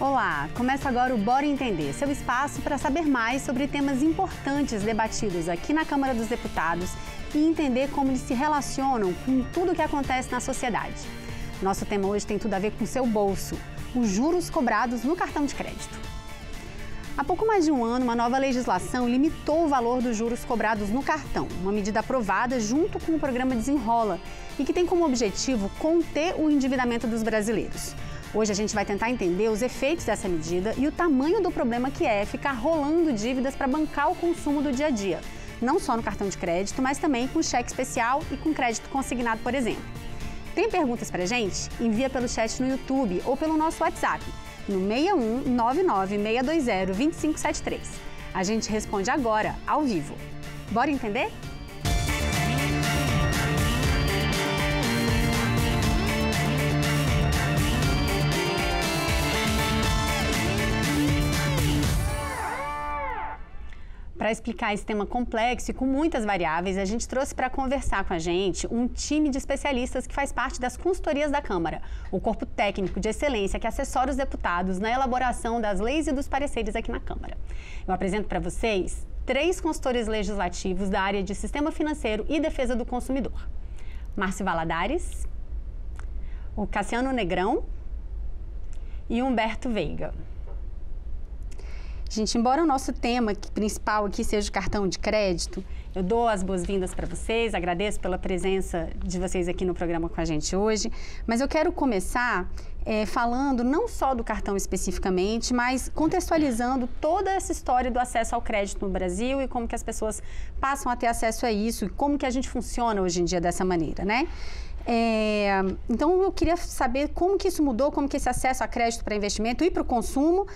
Olá, começa agora o Bora Entender, seu espaço para saber mais sobre temas importantes debatidos aqui na Câmara dos Deputados e entender como eles se relacionam com tudo o que acontece na sociedade. Nosso tema hoje tem tudo a ver com seu bolso, os juros cobrados no cartão de crédito. Há pouco mais de um ano, uma nova legislação limitou o valor dos juros cobrados no cartão, uma medida aprovada junto com o programa Desenrola e que tem como objetivo conter o endividamento dos brasileiros. Hoje a gente vai tentar entender os efeitos dessa medida e o tamanho do problema que é ficar rolando dívidas para bancar o consumo do dia a dia, não só no cartão de crédito, mas também com cheque especial e com crédito consignado, por exemplo. Tem perguntas pra gente? Envia pelo chat no YouTube ou pelo nosso WhatsApp, no 61 99 620 2573. A gente responde agora, ao vivo. Bora entender? Para explicar esse tema complexo e com muitas variáveis, a gente trouxe para conversar com a gente um time de especialistas que faz parte das consultorias da Câmara, o corpo técnico de excelência que assessora os deputados na elaboração das leis e dos pareceres aqui na Câmara. Eu apresento para vocês 3 consultores legislativos da área de Sistema Financeiro e Defesa do Consumidor. Márcio Valadares, o Cassiano Negrão e Humberto Veiga. Gente, embora o nosso tema principal aqui seja o cartão de crédito, eu dou as boas-vindas para vocês, agradeço pela presença de vocês aqui no programa com a gente hoje, mas eu quero começar falando não só do cartão especificamente, mas contextualizando toda essa história do acesso ao crédito no Brasil e como que as pessoas passam a ter acesso a isso e como que a gente funciona hoje em dia dessa maneira, né? Então, eu queria saber como que isso mudou, como que esse acesso a crédito para investimento e para o consumo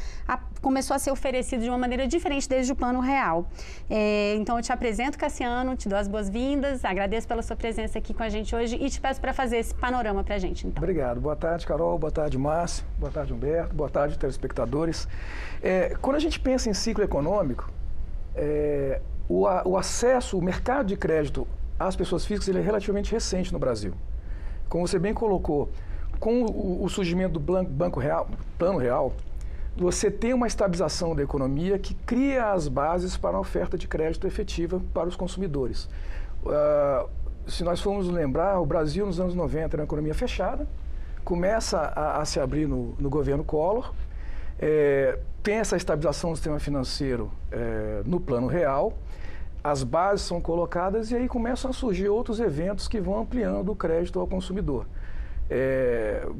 começou a ser oferecido de uma maneira diferente desde o Plano Real. Então, eu te apresento, Cassiano, te dou as boas-vindas, agradeço pela sua presença aqui com a gente hoje e te peço para fazer esse panorama para a gente. Então. Obrigado. Boa tarde, Carol. Boa tarde, Márcio. Boa tarde, Humberto. Boa tarde, telespectadores. Quando a gente pensa em ciclo econômico, o acesso, o mercado de crédito às pessoas físicas ele é relativamente recente no Brasil. Como você bem colocou, com o surgimento do Plano Real, você tem uma estabilização da economia que cria as bases para uma oferta de crédito efetiva para os consumidores. Se nós formos lembrar, o Brasil nos anos 90 era uma economia fechada, começa a se abrir no governo Collor, tem essa estabilização do sistema financeiro no Plano Real, as bases são colocadas e aí começam a surgir outros eventos que vão ampliando o crédito ao consumidor.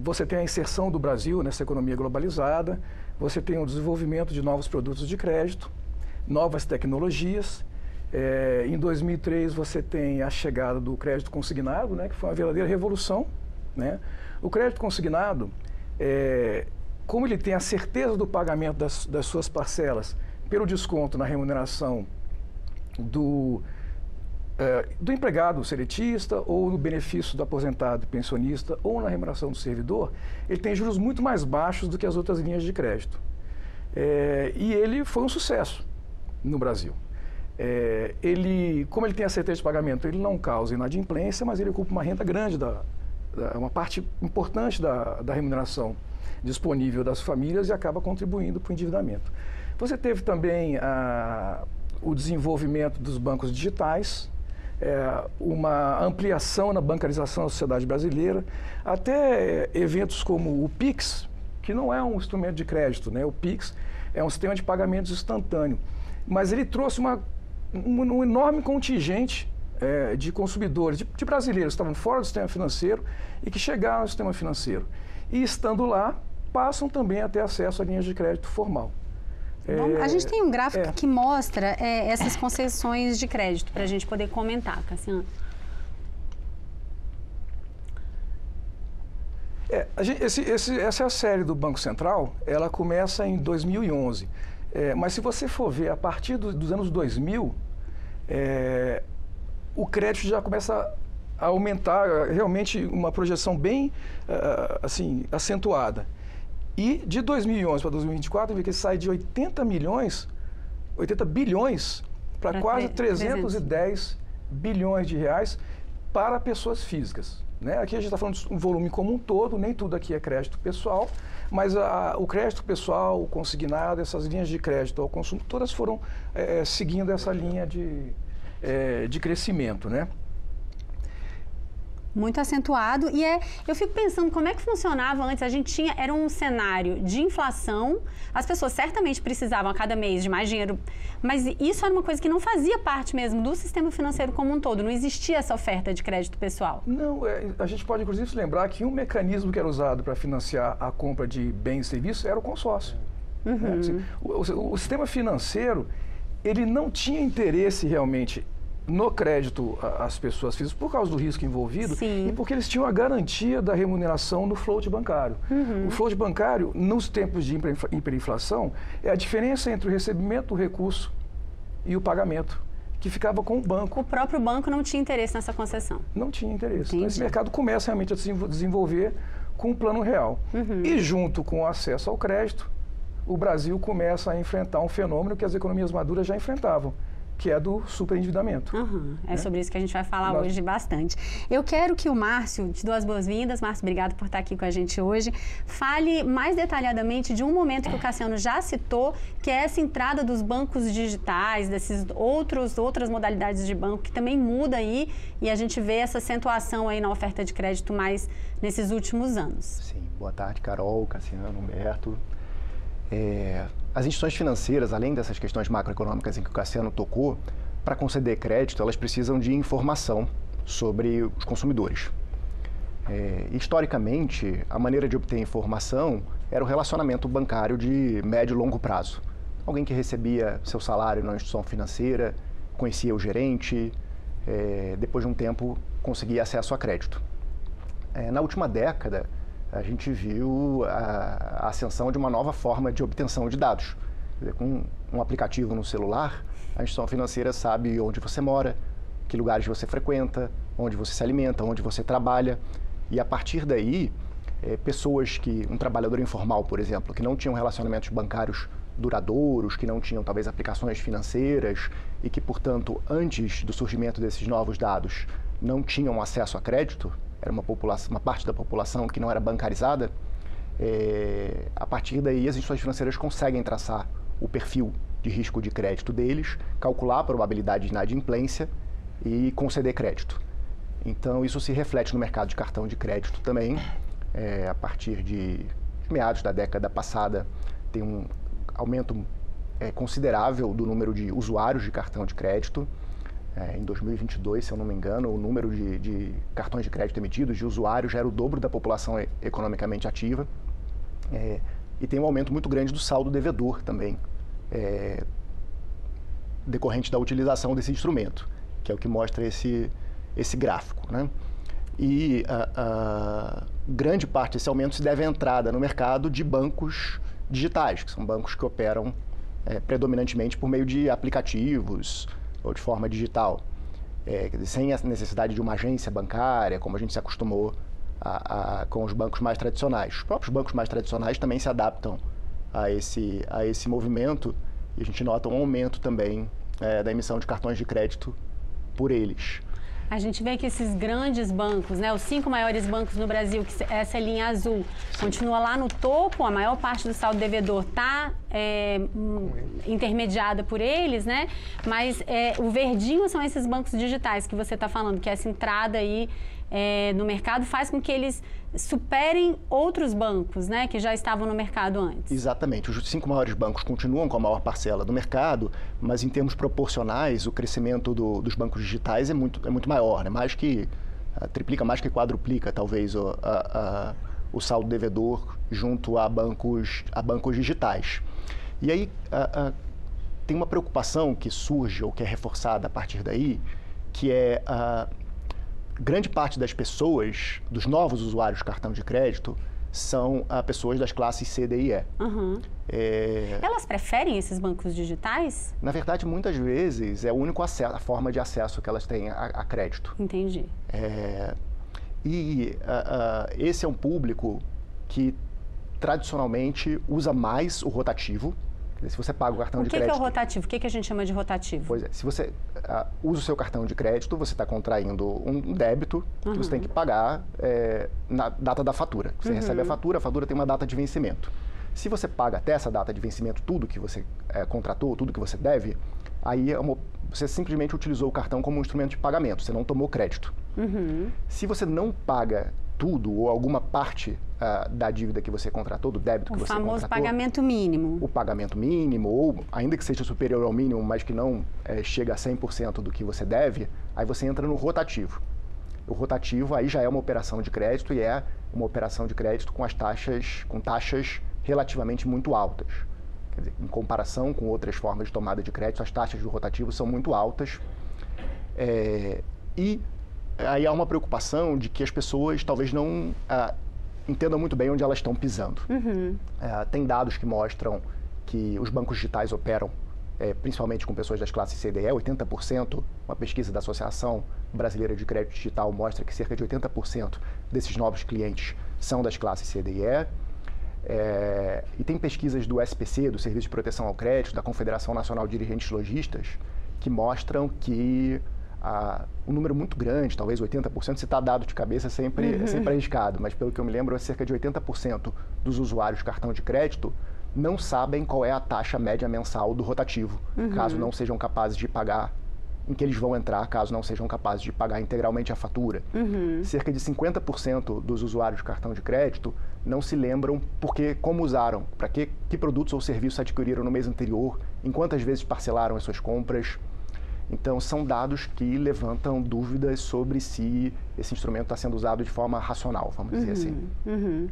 Você tem a inserção do Brasil nessa economia globalizada, você tem o desenvolvimento de novos produtos de crédito, novas tecnologias. Em 2003 você tem a chegada do crédito consignado, né, que foi uma verdadeira revolução, né? O crédito consignado, como ele tem a certeza do pagamento das suas parcelas pelo desconto na remuneração do empregado seletista ou no benefício do aposentado e pensionista ou na remuneração do servidor, ele tem juros muito mais baixos do que as outras linhas de crédito. E ele foi um sucesso no Brasil. Como ele tem a certeza de pagamento, ele não causa inadimplência, mas ele ocupa uma renda grande, uma parte importante da remuneração disponível das famílias e acaba contribuindo para o endividamento. Você teve também o desenvolvimento dos bancos digitais, uma ampliação na bancarização da sociedade brasileira, até eventos como o PIX, que não é um instrumento de crédito, né? O PIX é um sistema de pagamentos instantâneo, mas ele trouxe um enorme contingente de consumidores, de brasileiros que estavam fora do sistema financeiro e que chegaram ao sistema financeiro. E estando lá, passam também a ter acesso a linhas de crédito formal. Bom, a gente tem um gráfico que mostra essas concessões de crédito para a gente poder comentar, Cassiano. Essa é a série do Banco Central, ela começa em 2011. Mas se você for ver, a partir dos anos 2000, o crédito já começa a aumentar, realmente uma projeção bem assim, acentuada. E de 2011 para 2024, eu vi que ele sai de 80 bilhões para quase 310 bilhões de reais para pessoas físicas. Né? Aqui a gente está falando de um volume como um todo, nem tudo aqui é crédito pessoal, mas o crédito pessoal, o consignado, essas linhas de crédito ao consumo, todas foram seguindo essa linha de crescimento, né? Muito acentuado. E eu fico pensando como é que funcionava antes. A gente era um cenário de inflação, as pessoas certamente precisavam a cada mês de mais dinheiro, mas isso era uma coisa que não fazia parte mesmo do sistema financeiro como um todo, não existia essa oferta de crédito pessoal. Não, a gente pode inclusive se lembrar que um mecanismo que era usado para financiar a compra de bens e serviços era o consórcio. Uhum. Né? O sistema financeiro, ele não tinha interesse realmente no crédito às pessoas físicas por causa do risco envolvido. Sim. E porque eles tinham a garantia da remuneração no float bancário. Uhum. O float bancário, nos tempos de hiperinflação, é a diferença entre o recebimento do recurso e o pagamento, que ficava com o banco. O próprio banco não tinha interesse nessa concessão. Não tinha interesse. Entendi. Então, esse mercado começa realmente a se desenvolver com o plano real. Uhum. E junto com o acesso ao crédito, o Brasil começa a enfrentar um fenômeno que as economias maduras já enfrentavam, que é do superendividamento. Uhum. É sobre isso que a gente vai falar hoje bastante. Eu quero que o Márcio, te dou as boas-vindas. Márcio, obrigado por estar aqui com a gente hoje. Fale mais detalhadamente de um momento que o Cassiano já citou, que é essa entrada dos bancos digitais, desses outras modalidades de banco, que também muda aí, e a gente vê essa acentuação aí na oferta de crédito mais nesses últimos anos. Sim, boa tarde, Carol, Cassiano, Humberto. As instituições financeiras, além dessas questões macroeconômicas em que o Cassiano tocou, para conceder crédito, elas precisam de informação sobre os consumidores. Historicamente, a maneira de obter informação era o relacionamento bancário de médio e longo prazo. Alguém que recebia seu salário na instituição financeira, conhecia o gerente, depois de um tempo conseguia acesso a crédito. Na última década, a gente viu a ascensão de uma nova forma de obtenção de dados. Com um aplicativo no celular, a instituição financeira sabe onde você mora, que lugares você frequenta, onde você se alimenta, onde você trabalha. E a partir daí, pessoas um trabalhador informal, por exemplo, que não tinham relacionamentos bancários duradouros, que não tinham talvez aplicações financeiras e que, portanto, antes do surgimento desses novos dados, não tinham acesso a crédito, era uma parte da população que não era bancarizada, a partir daí as instituições financeiras conseguem traçar o perfil de risco de crédito deles, calcular a probabilidade de inadimplência e conceder crédito. Então isso se reflete no mercado de cartão de crédito também. A partir de meados da década passada tem um aumento considerável do número de usuários de cartão de crédito. Em 2022, se eu não me engano, o número de cartões de crédito emitidos, de usuários, já era o dobro da população economicamente ativa. E tem um aumento muito grande do saldo devedor também, decorrente da utilização desse instrumento, que é o que mostra esse gráfico, né? E grande parte desse aumento se deve à entrada no mercado de bancos digitais, que são bancos que operam predominantemente por meio de aplicativos, ou de forma digital, sem a necessidade de uma agência bancária, como a gente se acostumou com os bancos mais tradicionais. Os próprios bancos mais tradicionais também se adaptam a esse movimento e a gente nota um aumento também da emissão de cartões de crédito por eles. A gente vê que esses grandes bancos, né, os 5 maiores bancos no Brasil, que essa linha azul, continua lá no topo, a maior parte do saldo devedor está intermediada por eles, né? Mas o verdinho são esses bancos digitais que você está falando, que essa entrada aí no mercado faz com que eles superem outros bancos, né, que já estavam no mercado antes. Exatamente. Os 5 maiores bancos continuam com a maior parcela do mercado, mas em termos proporcionais, o crescimento dos bancos digitais é muito maior, né? Mais que triplica, mais que quadruplica, talvez, o saldo devedor junto a bancos digitais. E aí tem uma preocupação que surge ou que é reforçada a partir daí, que é grande parte das pessoas, dos novos usuários de cartão de crédito, são pessoas das classes C, D e E. Uhum. Elas preferem esses bancos digitais? Na verdade, muitas vezes é o único acesso, a forma de acesso que elas têm a crédito. Entendi. Esse é um público que tradicionalmente usa mais o rotativo, Se você paga o cartão de crédito... O que é o rotativo? O que a gente chama de rotativo? Pois é, se você usa o seu cartão de crédito, você está contraindo um débito que você tem que pagar na data da fatura. Você recebe a fatura tem uma data de vencimento. Se você paga até essa data de vencimento tudo que você contratou, tudo que você deve, aí você simplesmente utilizou o cartão como um instrumento de pagamento, você não tomou crédito. Se você não paga tudo ou alguma parte da dívida que você contratou, do débito que você contratou... O famoso pagamento mínimo. O pagamento mínimo, ou ainda que seja superior ao mínimo, mas que não chega a 100% do que você deve, aí você entra no rotativo. O rotativo aí já é uma operação de crédito e é uma operação de crédito com taxas relativamente muito altas. Quer dizer, em comparação com outras formas de tomada de crédito, as taxas do rotativo são muito altas. E aí há uma preocupação de que as pessoas talvez não entendam muito bem onde elas estão pisando. Tem dados que mostram que os bancos digitais operam, principalmente com pessoas das classes C e D, 80%, uma pesquisa da Associação Brasileira de Crédito Digital mostra que cerca de 80% desses novos clientes são das classes C, D e E. E tem pesquisas do SPC, do Serviço de Proteção ao Crédito, da Confederação Nacional de Dirigentes Lojistas, que mostram que um número muito grande, talvez 80%, se está dado de cabeça é sempre arriscado, mas pelo que eu me lembro, cerca de 80% dos usuários de cartão de crédito não sabem qual é a taxa média mensal do rotativo, caso não sejam capazes de pagar, em que eles vão entrar, caso não sejam capazes de pagar integralmente a fatura. Cerca de 50% dos usuários de cartão de crédito não se lembram como usaram, para que produtos ou serviços adquiriram no mês anterior, em quantas vezes parcelaram as suas compras. Então, são dados que levantam dúvidas sobre se esse instrumento está sendo usado de forma racional, vamos dizer assim.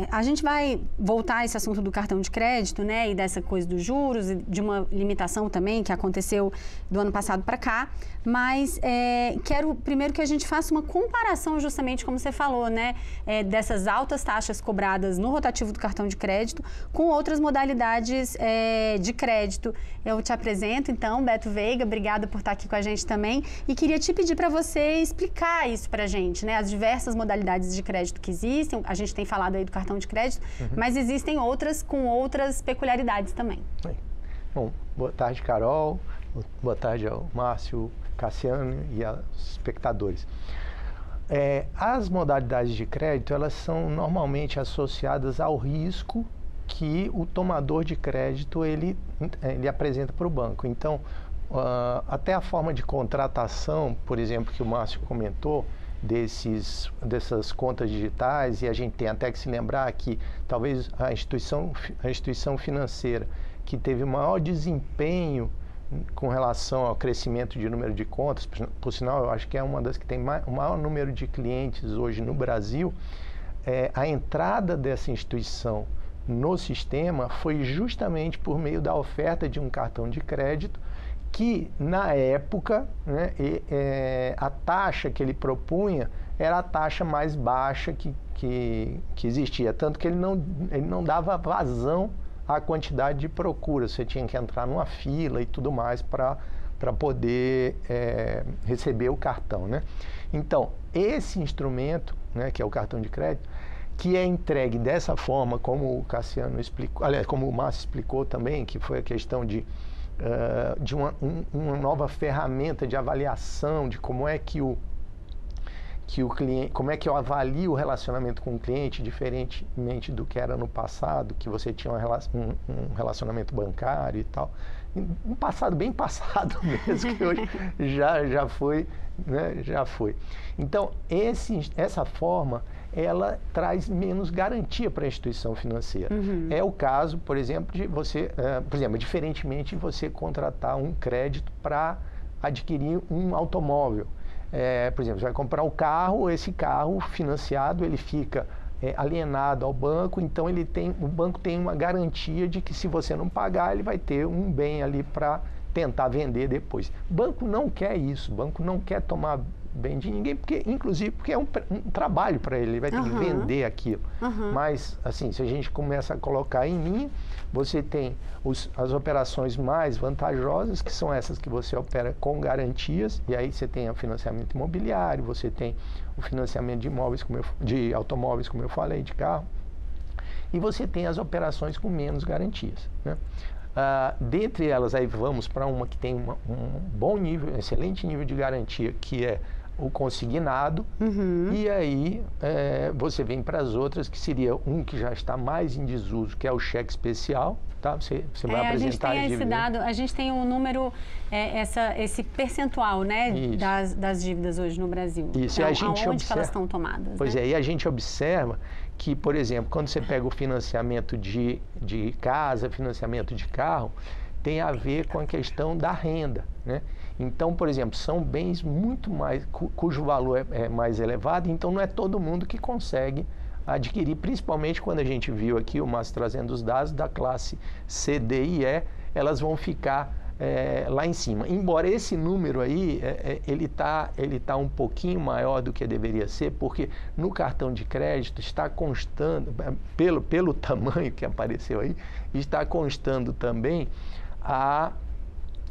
A gente vai voltar a esse assunto do cartão de crédito, né, e dessa coisa dos juros, e de uma limitação também que aconteceu do ano passado para cá, mas quero primeiro que a gente faça uma comparação, justamente como você falou, né, dessas altas taxas cobradas no rotativo do cartão de crédito com outras modalidades de crédito. Eu te apresento, então, Beto Veiga, obrigada por estar aqui com a gente também, e queria te pedir para você explicar isso para a gente, né, as diversas modalidades de crédito que existem. A gente tem falado aí do cartão de crédito, mas existem outras com outras peculiaridades também. Bom, boa tarde, Carol, boa tarde ao Márcio, Cassiano e aos espectadores. As modalidades de crédito, elas são normalmente associadas ao risco que o tomador de crédito ele apresenta para o banco. Então, até a forma de contratação, por exemplo, que o Márcio comentou, dessas contas digitais, e a gente tem até que se lembrar que talvez a instituição financeira que teve o maior desempenho com relação ao crescimento de número de contas, por sinal, eu acho que é uma das que tem o maior número de clientes hoje no Brasil, a entrada dessa instituição no sistema foi justamente por meio da oferta de um cartão de crédito que, na época, né, a taxa que ele propunha era a taxa mais baixa que existia, tanto que ele não dava vazão à quantidade de procura. Você tinha que entrar numa fila e tudo mais para poder receber o cartão, né? Então, esse instrumento, né, que é o cartão de crédito, que é entregue dessa forma, como o Cassiano explicou, aliás, como o Márcio explicou também, que foi a questão de uma nova ferramenta de avaliação de como é que o cliente, como é que eu avalio o relacionamento com o cliente, diferentemente do que era no passado, que você tinha um relacionamento bancário e tal. Um passado bem passado mesmo, que hoje já foi, né, já foi. Então, essa forma, ela traz menos garantia para a instituição financeira. É o caso, por exemplo, de você, diferentemente de você contratar um crédito para adquirir um automóvel. Por exemplo, você vai comprar um carro, esse carro financiado, ele fica alienado ao banco, então o banco tem uma garantia de que se você não pagar, ele vai ter um bem ali para tentar vender depois. O banco não quer isso, o banco não quer tomar bem de ninguém, inclusive porque é um trabalho para ele vai ter que vender aquilo. Mas, assim, se a gente começa a colocar em linha, você tem as operações mais vantajosas, que são essas que você opera com garantias, e aí você tem o financiamento imobiliário, você tem o financiamento de imóveis, de automóveis, como eu falei, de carro. e você tem as operações com menos garantias, né? Dentre elas, aí vamos para uma que tem um bom nível, um excelente nível de garantia, que é o consignado, e aí você vem para as outras, que seria um que já está mais em desuso, que é o cheque especial, tá? Você vai apresentar a gente tem esse dado, a gente tem um número, esse percentual, né, das dívidas hoje no Brasil. Isso, então, e a gente onde que elas estão tomadas? Pois né? E a gente observa que, por exemplo, quando você pega o financiamento de casa, financiamento de carro, tem a ver com a questão da renda, né? Então, por exemplo, são bens muito mais, cujo valor é mais elevado, então não é todo mundo que consegue adquirir, principalmente quando a gente viu aqui o Márcio trazendo os dados da classe C, D e E, elas vão ficar lá em cima. Embora esse número aí, ele tá um pouquinho maior do que deveria ser, porque no cartão de crédito está constando, pelo tamanho que apareceu aí, está constando também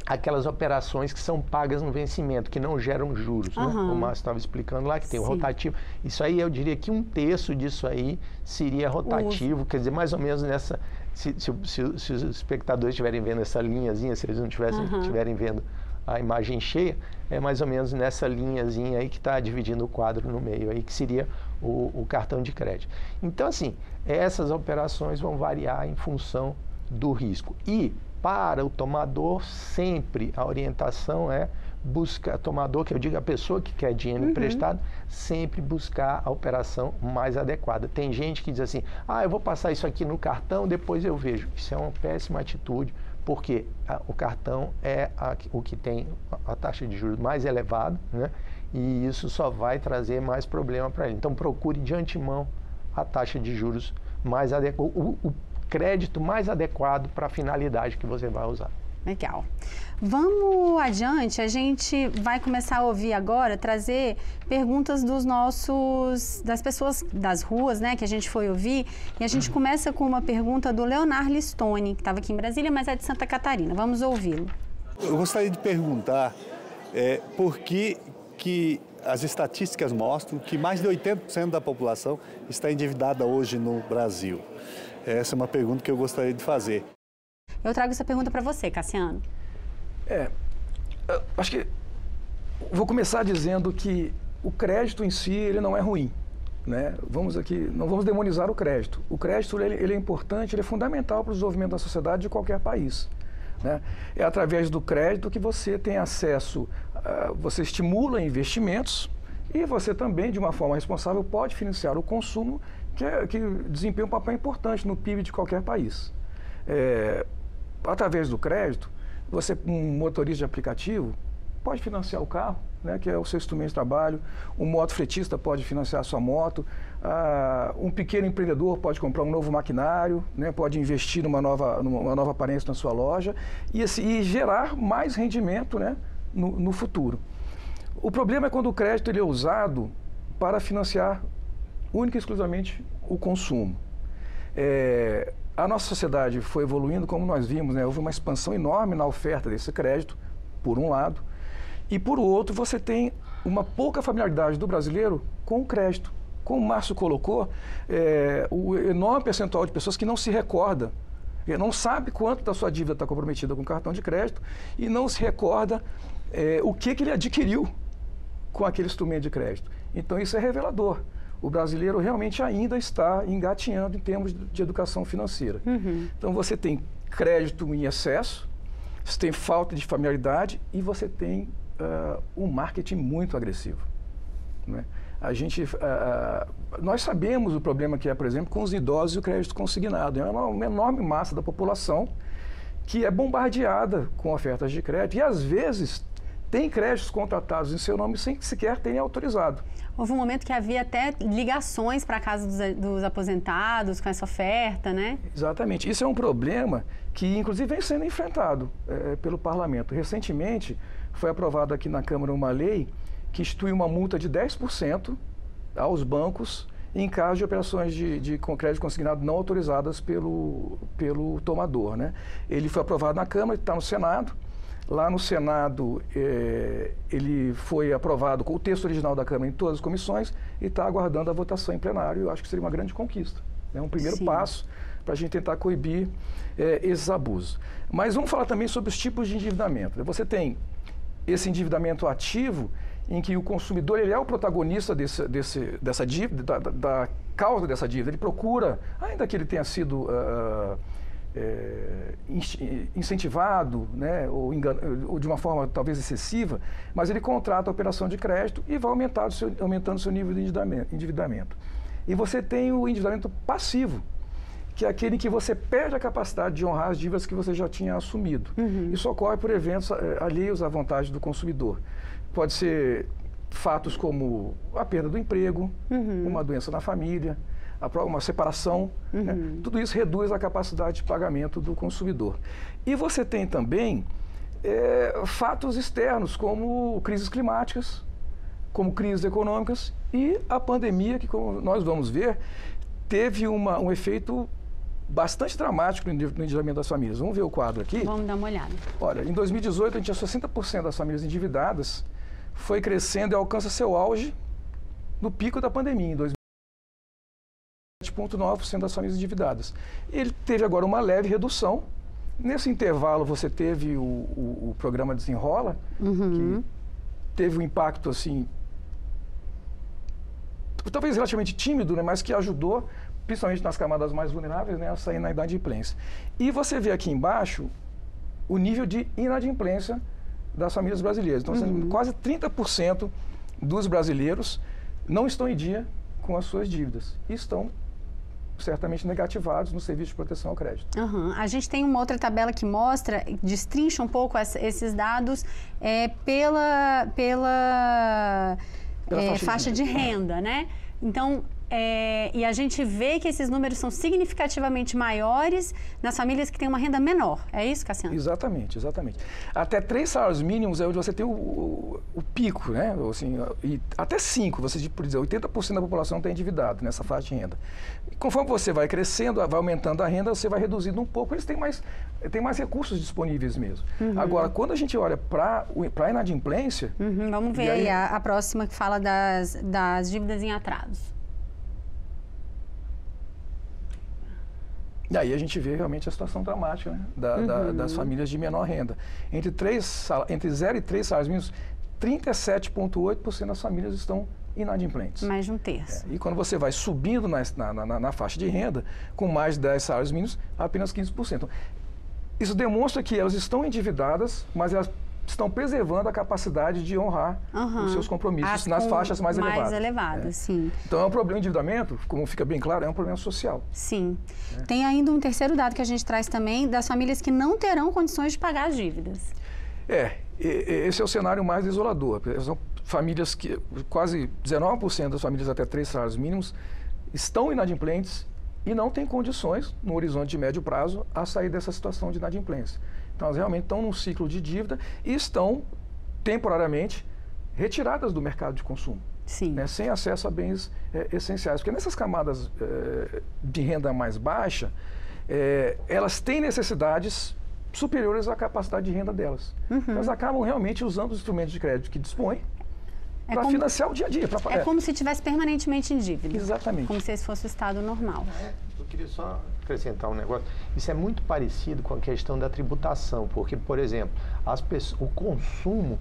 aquelas operações que são pagas no vencimento, que não geram juros, né? O Márcio estava explicando lá que tem o rotativo. Isso aí, eu diria que 1/3 disso aí seria rotativo, quer dizer, mais ou menos nessa... Se os espectadores estiverem vendo essa linhazinha, se eles não estiverem vendo a imagem cheia, é mais ou menos nessa linhazinha aí que está dividindo o quadro no meio, aí que seria o cartão de crédito. Então, assim, essas operações vão variar em função do risco. E para o tomador, sempre a orientação é buscar, tomador, que eu digo a pessoa que quer dinheiro emprestado, sempre buscar a operação mais adequada. Tem gente que diz assim, eu vou passar isso aqui no cartão, depois eu vejo. Isso é uma péssima atitude, porque o cartão é o que tem a taxa de juros mais elevada, né? E isso só vai trazer mais problema para ele. Então, procure de antemão a taxa de juros mais adequada, o crédito mais adequado para a finalidade que você vai usar. Legal. Vamos adiante, a gente vai começar a ouvir agora, trazer perguntas das pessoas das ruas, né, que a gente foi ouvir, e a gente começa com uma pergunta do Leonardo Listone, que estava aqui em Brasília, mas é de Santa Catarina. Vamos ouvi-lo. Eu gostaria de perguntar por que as estatísticas mostram que mais de 80% da população está endividada hoje no Brasil. Essa é uma pergunta que eu gostaria de fazer. Eu trago essa pergunta para você, Cassiano. Acho que vou começar dizendo que o crédito em si ele não é ruim, né? Não vamos demonizar o crédito. O crédito ele é importante, ele é fundamental para o desenvolvimento da sociedade de qualquer país, né? É através do crédito que você tem acesso, você estimula investimentos e você também, de uma forma responsável, pode financiar o consumo, que desempenha um papel importante no PIB de qualquer país. Através do crédito, um motorista de aplicativo pode financiar o carro, né, que é o seu instrumento de trabalho, um motofretista pode financiar a sua moto, um pequeno empreendedor pode comprar um novo maquinário, né, pode investir numa nova aparência na sua loja e gerar mais rendimento, né, no futuro. O problema é quando o crédito ele é usado para financiar única e exclusivamente o consumo. A nossa sociedade foi evoluindo, como nós vimos, né? Houve uma expansão enorme na oferta desse crédito, por um lado, e por outro você tem uma pouca familiaridade do brasileiro com o crédito. Como o Márcio colocou, o enorme percentual de pessoas que não se recorda, não sabe quanto da sua dívida está comprometida com o cartão de crédito e não se recorda o que ele adquiriu com aquele instrumento de crédito. Então isso é revelador. O brasileiro realmente ainda está engatinhando em termos de educação financeira. Então você tem crédito em excesso, você tem falta de familiaridade e você tem um marketing muito agressivo, né? Nós sabemos o problema que é, por exemplo, com os idosos e o crédito consignado. É uma enorme massa da população que é bombardeada com ofertas de crédito e às vezes tem créditos contratados em seu nome sem que sequer tenha autorizado. Houve um momento que havia até ligações para a casa dos aposentados com essa oferta, né? Exatamente. Isso é um problema que, inclusive, vem sendo enfrentado pelo Parlamento. Recentemente, foi aprovada aqui na Câmara uma lei que institui uma multa de 10% aos bancos em caso de operações de crédito consignado não autorizadas pelo tomador, né? Ele foi aprovado na Câmara, está no Senado. Lá no Senado, ele foi aprovado com o texto original da Câmara em todas as comissões e está aguardando a votação em plenário. Eu acho que seria uma grande conquista. É um primeiro passo para a gente tentar coibir esses abusos. Mas vamos falar também sobre os tipos de endividamento. Você tem esse endividamento ativo, em que o consumidor ele é o protagonista dessa dívida, da causa dessa dívida. Ele procura, ainda que ele tenha sido incentivado, né, ou de uma forma talvez excessiva, mas ele contrata a operação de crédito e vai aumentando o seu nível de endividamento. E você tem o endividamento passivo, que é aquele em que você perde a capacidade de honrar as dívidas que você já tinha assumido. Isso ocorre por eventos alheios à vontade do consumidor. Pode ser fatos como a perda do emprego, uma doença na família, uma separação. Né? Tudo isso reduz a capacidade de pagamento do consumidor. E você tem também fatos externos, como crises climáticas, como crises econômicas, e a pandemia, que, como nós vamos ver, teve um efeito bastante dramático no endividamento das famílias. Vamos ver o quadro aqui? Vamos dar uma olhada. Olha, em 2018, a gente tinha 60% das famílias endividadas, foi crescendo e alcança seu auge no pico da pandemia, em 7,9% das famílias endividadas. Ele teve agora uma leve redução. Nesse intervalo, você teve o programa Desenrola, que teve um impacto, assim, talvez relativamente tímido, né, mas que ajudou, principalmente nas camadas mais vulneráveis, né, a sair na inadimplência. E você vê aqui embaixo o nível de inadimplência das famílias brasileiras. Então, quase 30% dos brasileiros não estão em dia com as suas dívidas e estão certamente negativados no serviço de proteção ao crédito. A gente tem uma outra tabela que mostra, destrincha um pouco esses dados pela faixa de renda, né? Então, e a gente vê que esses números são significativamente maiores nas famílias que têm uma renda menor. É isso, Cassiano? Exatamente, exatamente. Até 3 salários mínimos é onde você tem o pico, né? Assim, e até 5, você por dizer, 80% da população está endividado nessa faixa de renda. E conforme você vai crescendo, vai aumentando a renda, você vai reduzindo um pouco, eles têm mais recursos disponíveis mesmo. Agora, quando a gente olha para a inadimplência... Vamos ver aí a próxima que fala das dívidas em atraso. E aí a gente vê realmente a situação dramática, né, das famílias de menor renda. Entre 0 e 3 salários mínimos, 37,8% das famílias estão inadimplentes. Mais de um terço. E quando você vai subindo na faixa de renda, com mais de 10 salários mínimos, apenas 15%. Isso demonstra que elas estão endividadas, mas elas estão preservando a capacidade de honrar os seus compromissos nas faixas mais elevadas. Sim. Então, é um problema de endividamento, como fica bem claro, é um problema social. Sim. Tem ainda um terceiro dado que a gente traz também, das famílias que não terão condições de pagar as dívidas. Esse é o cenário mais desolador. São famílias que, quase 19% das famílias até 3 salários mínimos estão inadimplentes e não têm condições, no horizonte de médio prazo, a sair dessa situação de inadimplência. Então, elas realmente estão num ciclo de dívida e estão, temporariamente, retiradas do mercado de consumo. Sim. Né, sem acesso a bens essenciais. Porque nessas camadas de renda mais baixa, elas têm necessidades superiores à capacidade de renda delas. Elas acabam realmente usando os instrumentos de crédito que dispõem para financiar o dia a dia. Como se estivesse permanentemente em dívida. Exatamente. Como se esse fosse o estado normal. Eu queria só acrescentar um negócio. Isso é muito parecido com a questão da tributação, porque, por exemplo, o consumo,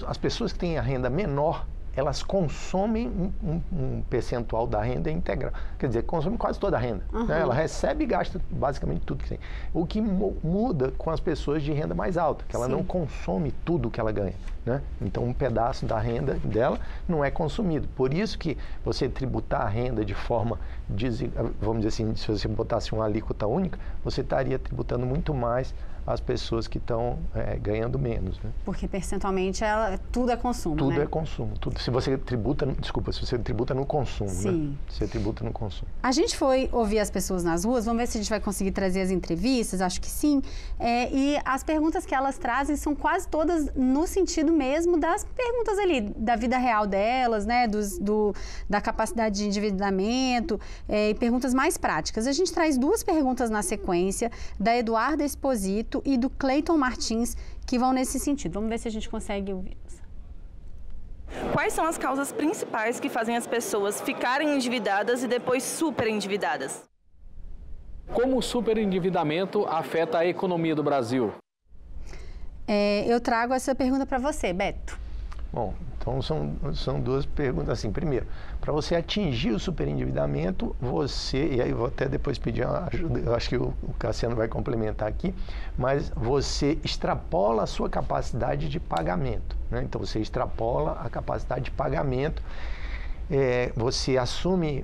as pessoas que têm a renda menor, elas consomem um percentual da renda integral. Quer dizer, consomem quase toda a renda. Né? Ela recebe e gasta basicamente tudo que tem. O que muda com as pessoas de renda mais alta, que ela não consome tudo que ela ganha. Né? Então, um pedaço da renda dela não é consumido. Por isso que você tributar a renda de forma, vamos dizer assim, se você botasse uma alíquota única, você estaria tributando muito mais as pessoas que estão ganhando menos. Né? Porque percentualmente tudo é consumo, Tudo né? é consumo. Se você tributa no consumo, Sim. Né? Você tributa no consumo. A gente foi ouvir as pessoas nas ruas, vamos ver se a gente vai conseguir trazer as entrevistas, acho que sim. E as perguntas que elas trazem são quase todas no sentido mesmo das perguntas ali, da vida real delas, né? Da capacidade de endividamento, e perguntas mais práticas. A gente traz 2 perguntas na sequência, da Eduarda Esposito e do Cleiton Martins, que vão nesse sentido. Vamos ver se a gente consegue ouvir. quais são as causas principais que fazem as pessoas ficarem endividadas e depois superendividadas? Como o superendividamento afeta a economia do Brasil? Eu trago essa pergunta para você, Beto. Bom, então são duas perguntas assim. Primeiro, para você atingir o superendividamento, e aí vou até depois pedir uma ajuda, eu acho que o Cassiano vai complementar aqui, mas você extrapola a sua capacidade de pagamento, né? Então você extrapola a capacidade de pagamento, você assume,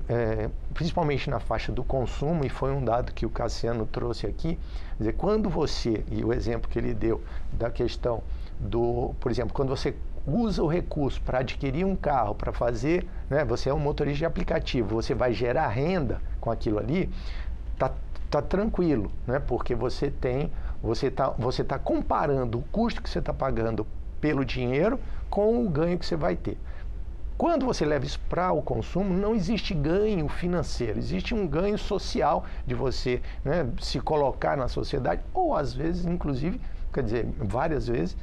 principalmente na faixa do consumo, e foi um dado que o Cassiano trouxe aqui, quer dizer, quando você, e o exemplo que ele deu da questão por exemplo, quando você usa o recurso para adquirir um carro, para fazer, né, você é um motorista de aplicativo, você vai gerar renda com aquilo ali, tá tranquilo, né, porque você tá comparando o custo que você está pagando pelo dinheiro com o ganho que você vai ter. Quando você leva isso para o consumo, não existe ganho financeiro, existe um ganho social de você, né, se colocar na sociedade, ou às vezes, inclusive, quer dizer, várias vezes,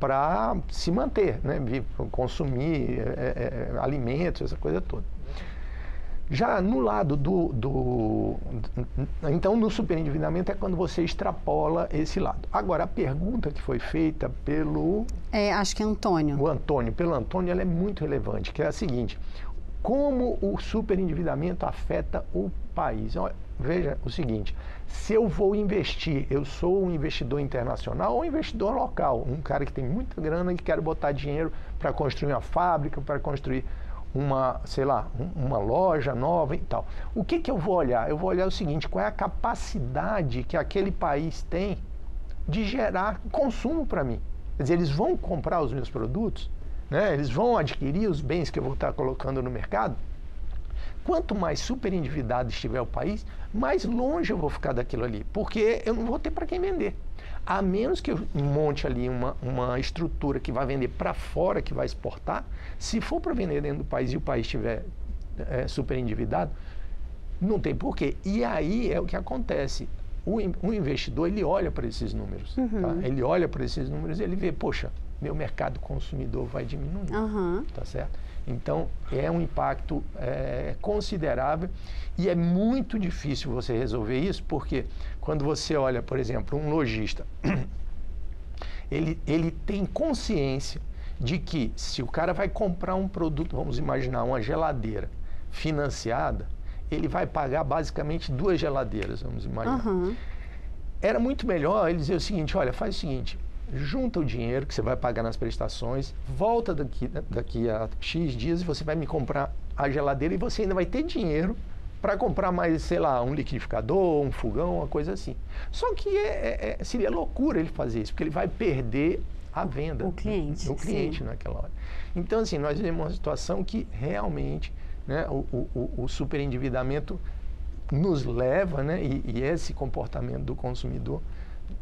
para se manter, né, consumir alimentos, essa coisa toda. Já no lado então, no superendividamento é quando você extrapola esse lado. Agora, a pergunta que foi feita pelo... acho que é Antônio. Pelo Antônio, ela é muito relevante, que é a seguinte: como o superendividamento afeta o país? Olha, veja o seguinte, se eu vou investir, eu sou um investidor internacional ou um investidor local, um cara que tem muita grana e quer botar dinheiro para construir uma fábrica, para construir uma loja nova e tal. O que eu vou olhar? Eu vou olhar o seguinte: qual é a capacidade que aquele país tem de gerar consumo para mim? Quer dizer, eles vão comprar os meus produtos, né? Eles vão adquirir os bens que eu vou estar colocando no mercado? Quanto mais superendividado estiver o país, mais longe eu vou ficar daquilo ali, porque eu não vou ter para quem vender. A menos que eu monte ali uma estrutura que vai vender para fora, que vai exportar. Se for para vender dentro do país e o país estiver superendividado, não tem porquê. E aí é o que acontece. O investidor, ele olha para esses números. Tá? Ele olha para esses números e ele vê, poxa, meu mercado consumidor vai diminuir. Tá certo? Então, é um impacto considerável e é muito difícil você resolver isso, porque quando você olha, por exemplo, um lojista, ele tem consciência de que se o cara vai comprar um produto, vamos imaginar uma geladeira financiada, ele vai pagar basicamente 2 geladeiras, vamos imaginar. Era muito melhor ele dizer o seguinte: olha, faz o seguinte, junta o dinheiro que você vai pagar nas prestações, volta daqui a X dias e você vai me comprar a geladeira e você ainda vai ter dinheiro para comprar mais, sei lá, um liquidificador, um fogão, uma coisa assim. Só que seria loucura ele fazer isso, porque ele vai perder a venda. O cliente naquela hora. Então, assim, nós vivemos uma situação que realmente, né, o superendividamento nos leva, né, e esse comportamento do consumidor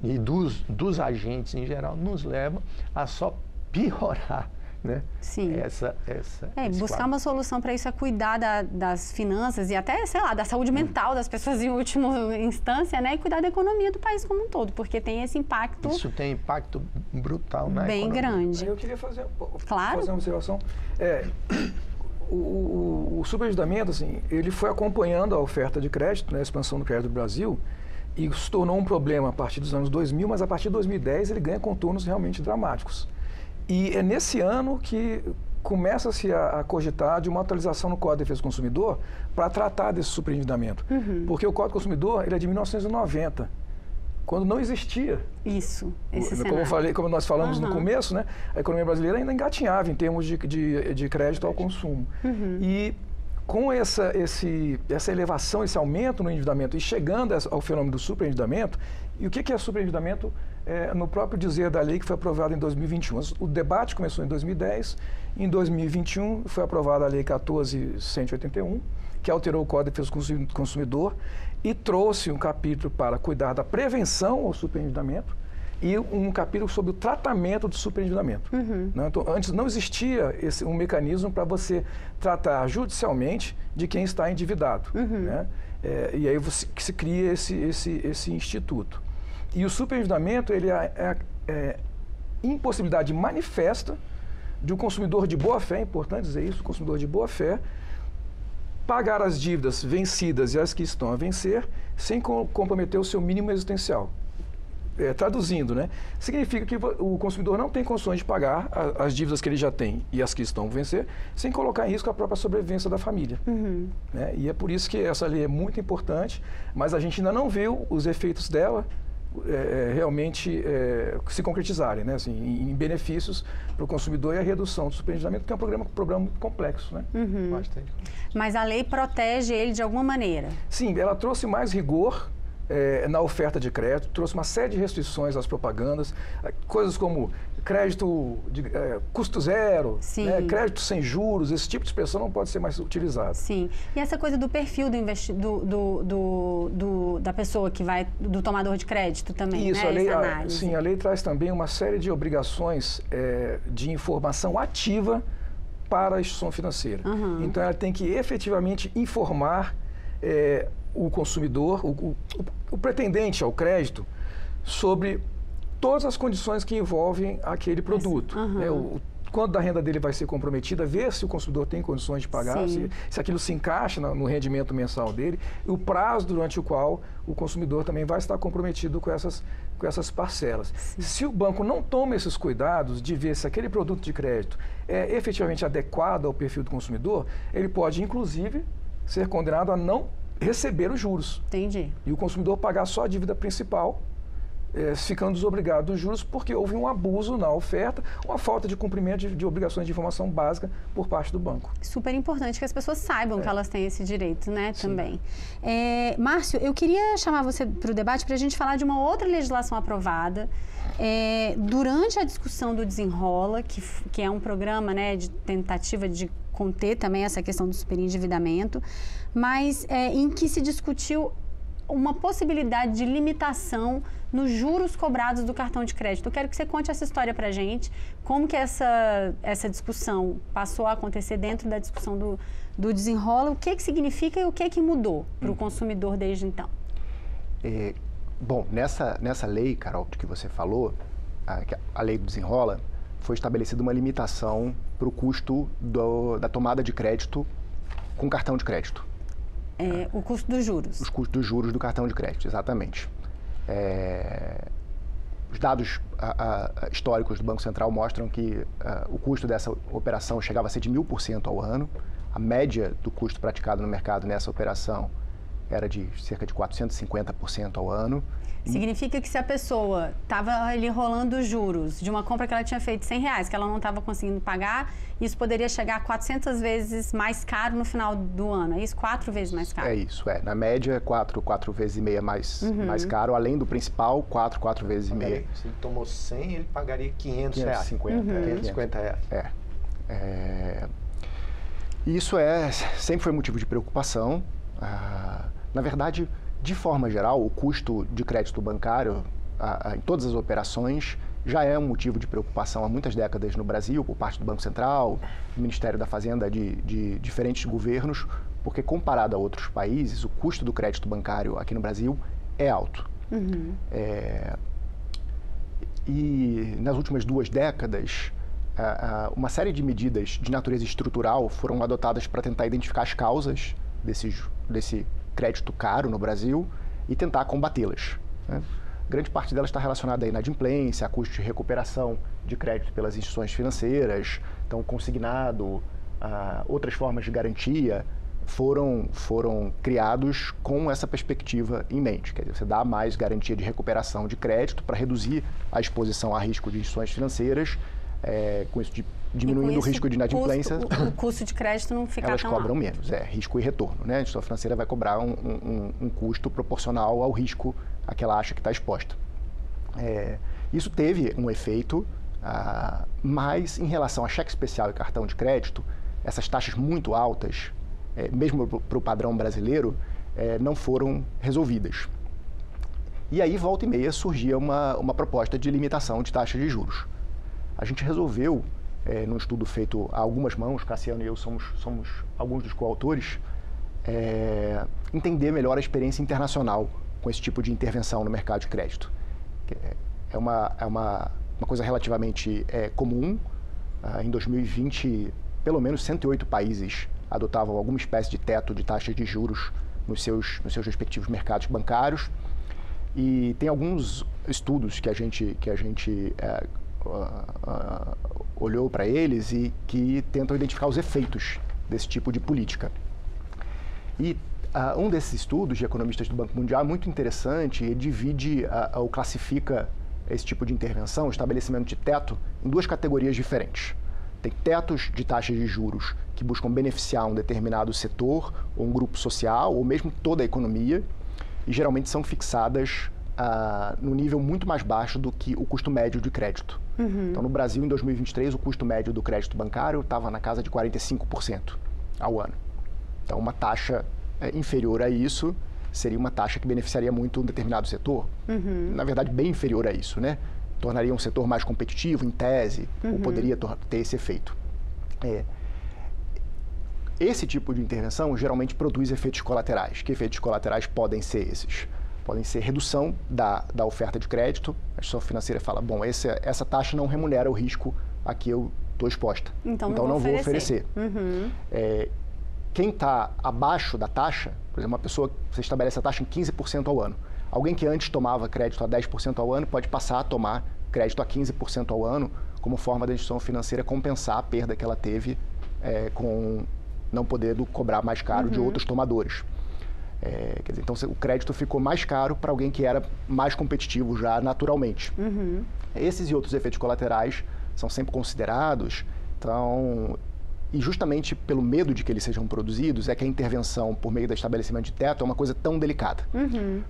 e dos agentes em geral nos leva a só piorar, né? Sim. Buscar quadro. uma solução para isso é cuidar das finanças e até, sei lá, da saúde mental das pessoas em última instância, né? E cuidar da economia do país como um todo, porque tem esse impacto... Isso tem impacto brutal na bem economia. Grande. Eu queria fazer Claro. uma observação. O superendividamento, assim, ele foi acompanhando a oferta de crédito, né, a expansão do crédito do Brasil, e se tornou um problema a partir dos anos 2000, mas a partir de 2010 ele ganha contornos realmente dramáticos. E é nesse ano que começa-se a cogitar de uma atualização no Código de Defesa do Consumidor para tratar desse superendividamento. Porque o Código do Consumidor ele é de 1990, quando não existia. Isso, Como nós falamos no começo, né, a economia brasileira ainda engatinhava em termos de crédito ao consumo. E com essa elevação, esse aumento no endividamento e chegando ao fenômeno do superendividamento, e o que é superendividamento? No próprio dizer da lei que foi aprovada em 2021. O debate começou em 2010, em 2021 foi aprovada a Lei 14.181, que alterou o Código de Defesa do Consumidor e trouxe um capítulo para cuidar da prevenção ao superendividamento e um capítulo sobre o tratamento do superendividamento. Né? Então, antes não existia um mecanismo para você tratar judicialmente de quem está endividado. Né? E aí se cria esse instituto. E o superendividamento ele é impossibilidade manifesta de um consumidor de boa fé, é importante dizer isso, consumidor de boa fé, pagar as dívidas vencidas e as que estão a vencer, sem comprometer o seu mínimo existencial. Traduzindo, né? Significa que o consumidor não tem condições de pagar as dívidas que ele já tem e as que estão a vencer, sem colocar em risco a própria sobrevivência da família. Né? E é por isso que essa lei é muito importante, mas a gente ainda não viu os efeitos dela realmente se concretizarem, né? Assim, em benefícios para o consumidor e a redução do superendividamento, que é um problema muito complexo. Né? Bastante. Mas a lei protege ele de alguma maneira? Sim, ela trouxe mais rigor na oferta de crédito, trouxe uma série de restrições às propagandas, coisas como crédito de custo zero, né, crédito sem juros, esse tipo de expressão não pode ser mais utilizado. Sim. E essa coisa do perfil da pessoa que vai, do tomador de crédito também, isso, né? A lei traz também uma série de obrigações de informação ativa para a instituição financeira. Então, ela tem que efetivamente informar o consumidor, o pretendente ao crédito, sobre todas as condições que envolvem aquele produto. Quanto da renda dele vai ser comprometida, ver se o consumidor tem condições de pagar, se aquilo se encaixa no rendimento mensal dele, e o prazo durante o qual o consumidor também vai estar comprometido com essas parcelas. Se o banco não toma esses cuidados de ver se aquele produto de crédito é efetivamente adequado ao perfil do consumidor, ele pode, inclusive, ser condenado a não receber os juros. Entendi. E o consumidor pagar só a dívida principal, ficando desobrigado dos juros, porque houve um abuso na oferta, uma falta de cumprimento de obrigações de informação básica por parte do banco. Super importante que as pessoas saibam que elas têm esse direito, né, também. Márcio, eu queria chamar você para o debate para a gente falar de uma outra legislação aprovada durante a discussão do Desenrola, que é um programa, né, de tentativa de conter também essa questão do superendividamento, mas em que se discutiu uma possibilidade de limitação nos juros cobrados do cartão de crédito. Eu quero que você conte essa história para a gente, como que essa discussão passou a acontecer dentro da discussão do Desenrola, o que significa e o que mudou para o consumidor desde então. Bom, nessa lei, Carol, que você falou, a lei do Desenrola, foi estabelecida uma limitação para o custo da tomada de crédito com cartão de crédito. O custo dos juros. Os custos dos juros do cartão de crédito, exatamente. Os dados históricos do Banco Central mostram que o custo dessa operação chegava a ser de 1000% ao ano. A média do custo praticado no mercado nessa operação era de cerca de 450% ao ano. Significa que se a pessoa estava ali rolando os juros de uma compra que ela tinha feito R$100, que ela não estava conseguindo pagar, isso poderia chegar a 400 vezes mais caro no final do ano. É isso? 4 vezes mais caro? É isso, Na média, 4 vezes e meia mais caro, além do principal, 4 vezes e meia. Se ele tomou 100, ele pagaria R$500. 550 reais. Isso sempre foi motivo de preocupação. Na verdade, de forma geral, o custo de crédito bancário em todas as operações já é um motivo de preocupação há muitas décadas no Brasil, por parte do Banco Central, do Ministério da Fazenda, de diferentes governos, porque comparado a outros países, o custo do crédito bancário aqui no Brasil é alto. E nas últimas 2 décadas, uma série de medidas de natureza estrutural foram adotadas para tentar identificar as causas desse crédito caro no Brasil e tentar combatê-las. Né? Grande parte delas está relacionada à inadimplência, a custo de recuperação de crédito pelas instituições financeiras, então consignado, outras formas de garantia foram criados com essa perspectiva em mente. Quer dizer, você dá mais garantia de recuperação de crédito para reduzir a exposição a risco de instituições financeiras, com isso diminuindo o risco de inadimplência. O custo de crédito não fica tão alto. Elas cobram menos, risco e retorno. Né? A instituição financeira vai cobrar um custo proporcional ao risco a que ela acha que está exposta. Isso teve um efeito, mas em relação a cheque especial e cartão de crédito, essas taxas muito altas, mesmo para o padrão brasileiro, não foram resolvidas. E aí, volta e meia, surgia uma proposta de limitação de taxa de juros. A gente resolveu, num estudo feito a algumas mãos, Cassiano e eu somos alguns dos coautores, entender melhor a experiência internacional com esse tipo de intervenção no mercado de crédito. É uma coisa relativamente comum, Em 2020, pelo menos 108 países adotavam alguma espécie de teto de taxas de juros nos seus respectivos mercados bancários. E tem alguns estudos que a gente olhou para eles e que tentam identificar os efeitos desse tipo de política. E um desses estudos de economistas do Banco Mundial é muito interessante e divide ou classifica esse tipo de intervenção, o estabelecimento de teto, em duas categorias diferentes. Tem tetos de taxas de juros que buscam beneficiar um determinado setor, ou um grupo social, ou mesmo toda a economia, e geralmente são fixadas no nível muito mais baixo do que o custo médio de crédito. Então, no Brasil, em 2023, o custo médio do crédito bancário estava na casa de 45% ao ano. Então, uma taxa inferior a isso seria uma taxa que beneficiaria muito um determinado setor. Na verdade, bem inferior a isso, né? Tornaria um setor mais competitivo, em tese, ou poderia ter esse efeito. Esse tipo de intervenção geralmente produz efeitos colaterais. Que efeitos colaterais podem ser esses? Podem ser redução da oferta de crédito. A instituição financeira fala, bom, essa taxa não remunera o risco a que eu estou exposta. Então não vou oferecer. Quem está abaixo da taxa, por exemplo, uma pessoa, você estabelece a taxa em 15% ao ano. Alguém que antes tomava crédito a 10% ao ano pode passar a tomar crédito a 15% ao ano como forma da instituição financeira compensar a perda que ela teve com não podendo cobrar mais caro de outros tomadores. Quer dizer, então o crédito ficou mais caro para alguém que era mais competitivo já naturalmente. Esses e outros efeitos colaterais são sempre considerados, e justamente pelo medo de que eles sejam produzidos é que a intervenção por meio do estabelecimento de teto é uma coisa tão delicada.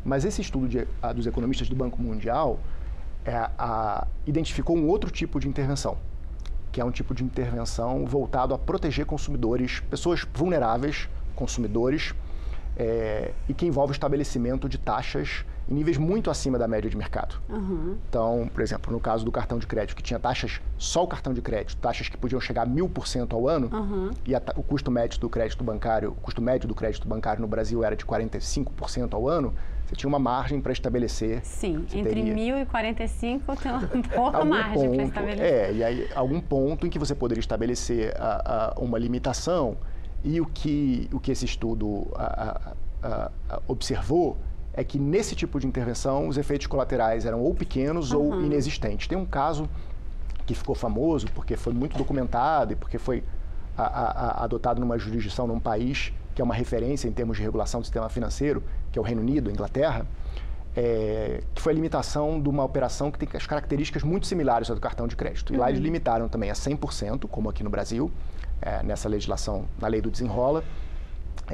Mas esse estudo dos economistas do Banco Mundial identificou um outro tipo de intervenção, que é um tipo de intervenção voltado a proteger consumidores, pessoas vulneráveis, consumidores, e que envolve o estabelecimento de taxas em níveis muito acima da média de mercado. Então, por exemplo, no caso do cartão de crédito, que tinha taxas, só o cartão de crédito, taxas que podiam chegar a 1000% ao ano, e o custo médio do crédito bancário, no Brasil era de 45% ao ano, você tinha uma margem para estabelecer. Sim, entre 1.000 e 45 tem uma boa margem para estabelecer. E aí algum ponto em que você poderia estabelecer uma limitação, e o que esse estudo observou é que nesse tipo de intervenção os efeitos colaterais eram ou pequenos ou inexistentes. Tem um caso que ficou famoso porque foi muito documentado e porque foi adotado numa jurisdição num país que é uma referência em termos de regulação do sistema financeiro, que é o Reino Unido, a Inglaterra, que foi a limitação de uma operação que tem as características muito similares à do cartão de crédito. E lá eles limitaram também a 100%, como aqui no Brasil, nessa legislação, na lei do desenrola,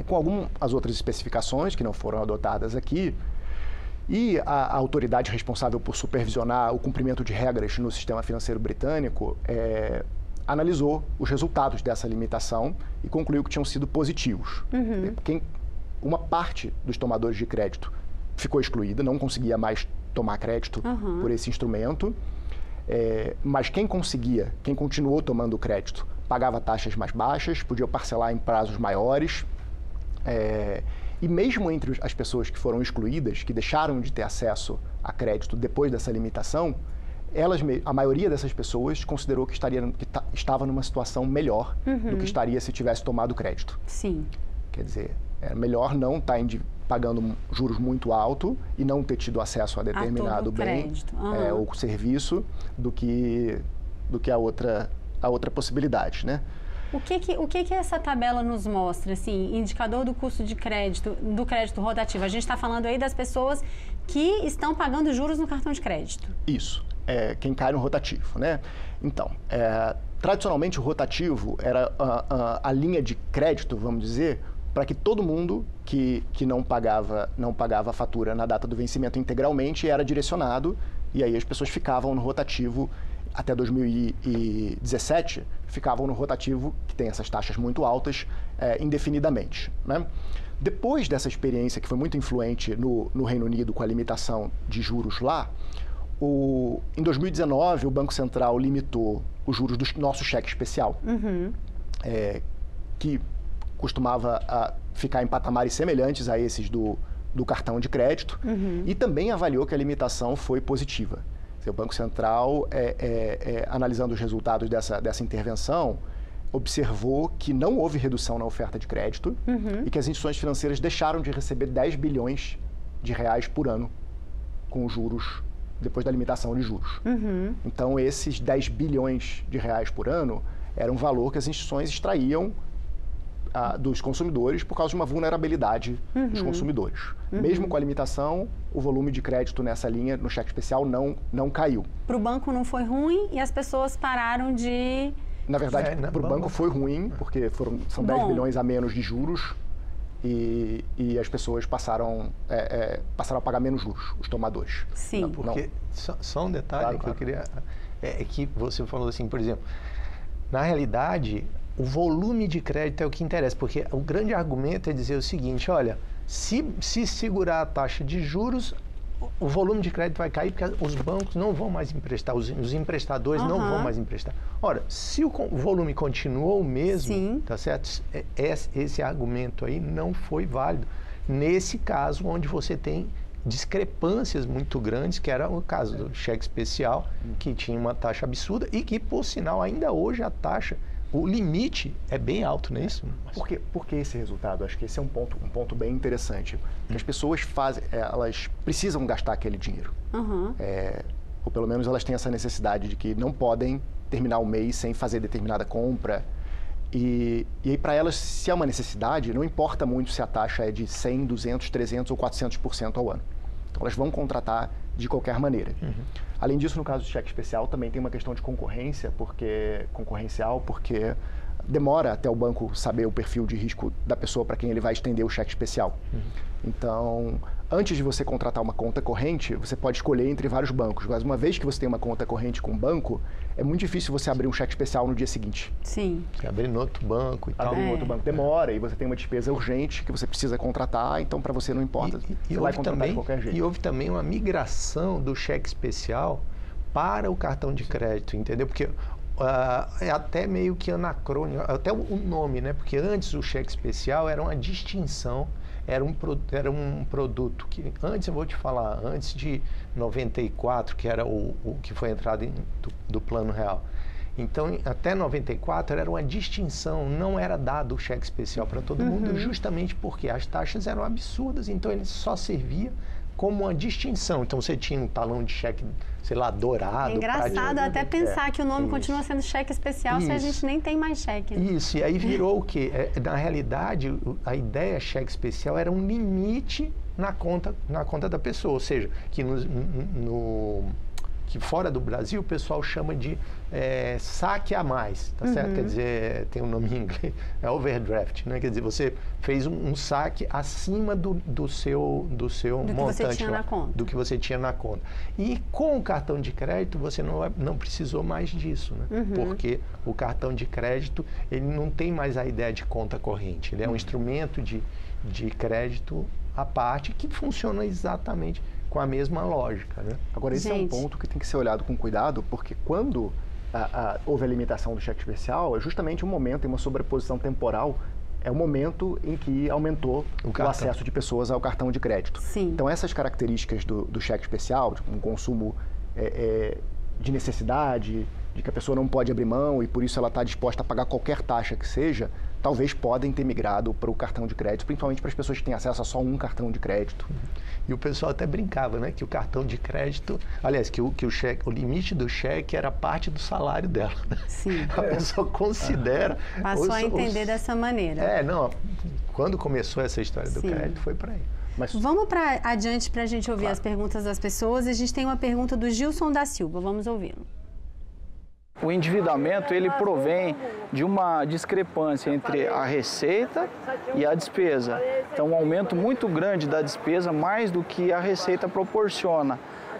com algumas outras especificações que não foram adotadas aqui, e a autoridade responsável por supervisionar o cumprimento de regras no sistema financeiro britânico analisou os resultados dessa limitação e concluiu que tinham sido positivos. Uma parte dos tomadores de crédito ficou excluída, não conseguia mais tomar crédito por esse instrumento, mas quem continuou tomando crédito, pagava taxas mais baixas, podia parcelar em prazos maiores, e mesmo entre as pessoas que foram excluídas, que deixaram de ter acesso a crédito depois dessa limitação, a maioria dessas pessoas considerou que estava numa situação melhor do que estaria se tivesse tomado crédito. Sim. Quer dizer, é melhor não estar pagando juros muito alto e não ter tido acesso a determinado bem ou serviço do que a outra possibilidade, né? O que essa tabela nos mostra, assim, indicador do custo de crédito, do crédito rotativo? A gente está falando aí das pessoas que estão pagando juros no cartão de crédito. Isso, quem cai no rotativo, né? Então, tradicionalmente o rotativo era a linha de crédito, vamos dizer, para que todo mundo que não pagava a fatura na data do vencimento integralmente era direcionado, e aí as pessoas ficavam no rotativo. Até 2017, ficavam no rotativo, que tem essas taxas muito altas, indefinidamente, né? Depois dessa experiência, que foi muito influente no Reino Unido com a limitação de juros lá, em 2019, o Banco Central limitou os juros do nosso cheque especial, que costumava ficar em patamares semelhantes a esses do cartão de crédito, e também avaliou que a limitação foi positiva. O Banco Central, analisando os resultados dessa intervenção, observou que não houve redução na oferta de crédito e que as instituições financeiras deixaram de receber 10 bilhões de reais por ano com juros, depois da limitação de juros. Então, esses 10 bilhões de reais por ano era um valor que as instituições extraíam dos consumidores por causa de uma vulnerabilidade dos consumidores. Mesmo com a limitação, o volume de crédito nessa linha, no cheque especial, não caiu. Para o banco não foi ruim e as pessoas pararam de... Na verdade, para o banco foi ruim, porque são 10 bilhões a menos de juros e as pessoas passaram a pagar menos juros, os tomadores. Sim. Não, porque, só um detalhe que eu queria... É que você falou assim, por exemplo, na realidade, o volume de crédito é o que interessa, porque o grande argumento é dizer o seguinte, olha, se segurar a taxa de juros, o volume de crédito vai cair porque os bancos não vão mais emprestar, os emprestadores não vão mais emprestar. Ora, se o volume continuou o mesmo, tá certo? Esse argumento aí não foi válido. Nesse caso, onde você tem discrepâncias muito grandes, que era o caso do cheque especial, que tinha uma taxa absurda e que, por sinal, ainda hoje a taxa, o limite é bem alto, não é isso? Por que esse resultado? Acho que esse é um ponto bem interessante. Que as pessoas elas precisam gastar aquele dinheiro. Ou pelo menos elas têm essa necessidade de que não podem terminar o mês sem fazer determinada compra. E aí, para elas, se há uma necessidade, não importa muito se a taxa é de 100, 200, 300 ou 400% ao ano. Então, elas vão contratar de qualquer maneira. Além disso, no caso do cheque especial, também tem uma questão de concorrencial, porque demora até o banco saber o perfil de risco da pessoa para quem ele vai estender o cheque especial. Então, antes de você contratar uma conta corrente, você pode escolher entre vários bancos. Mas uma vez que você tem uma conta corrente com um banco, é muito difícil você abrir um cheque especial no dia seguinte. Sim. Você abrir no outro banco e tal. Abrir no outro banco demora e você tem uma despesa urgente que você precisa contratar, então para você não importa. Você vai contratar de qualquer jeito. E houve também uma migração do cheque especial para o cartão de crédito, entendeu? Porque é até meio que anacrônico, até o nome, né? Porque antes o cheque especial era uma distinção, era um produto que, antes eu vou te falar, antes de 94, que era o que foi a entrada do Plano Real. Então, até 94 era uma distinção, não era dado o cheque especial para todo mundo, justamente porque as taxas eram absurdas, então ele só servia como uma distinção. Então, você tinha um talão de cheque, sei lá, dourado. É engraçado até pensar que o nome continua sendo cheque especial se a gente nem tem mais cheque. Né? Isso, e aí virou o quê? Na realidade, a ideia cheque especial era um limite na conta da pessoa, ou seja, que que fora do Brasil o pessoal chama de saque a mais, tá certo? Quer dizer, tem um nome em inglês, é overdraft, né? Quer dizer, você fez um saque acima do seu montante, do que você tinha na conta. E com o cartão de crédito você não precisou mais disso, né? Porque o cartão de crédito, ele não tem mais a ideia de conta corrente, ele é um instrumento de crédito à parte que funciona exatamente com a mesma lógica, né? Agora, esse é um ponto que tem que ser olhado com cuidado, porque quando houve a limitação do cheque especial, é justamente um momento, em uma sobreposição temporal, é o momento em que aumentou o acesso de pessoas ao cartão de crédito. Então, essas características do cheque especial, tipo, um consumo de necessidade, de que a pessoa não pode abrir mão e por isso ela está disposta a pagar qualquer taxa que seja, talvez podem ter migrado para o cartão de crédito, principalmente para as pessoas que têm acesso a só um cartão de crédito. E o pessoal até brincava, né, que o cartão de crédito, aliás, que o limite do cheque era parte do salário dela. Né? Sim. A pessoa considera... Passou a entender dessa maneira. Quando começou essa história do crédito, foi para aí. Vamos adiante para a gente ouvir as perguntas das pessoas. A gente tem uma pergunta do Gilson da Silva, vamos ouvi-lo. O endividamento, ele provém de uma discrepância entre a receita e a despesa. Então, um aumento muito grande da despesa, mais do que a receita proporciona.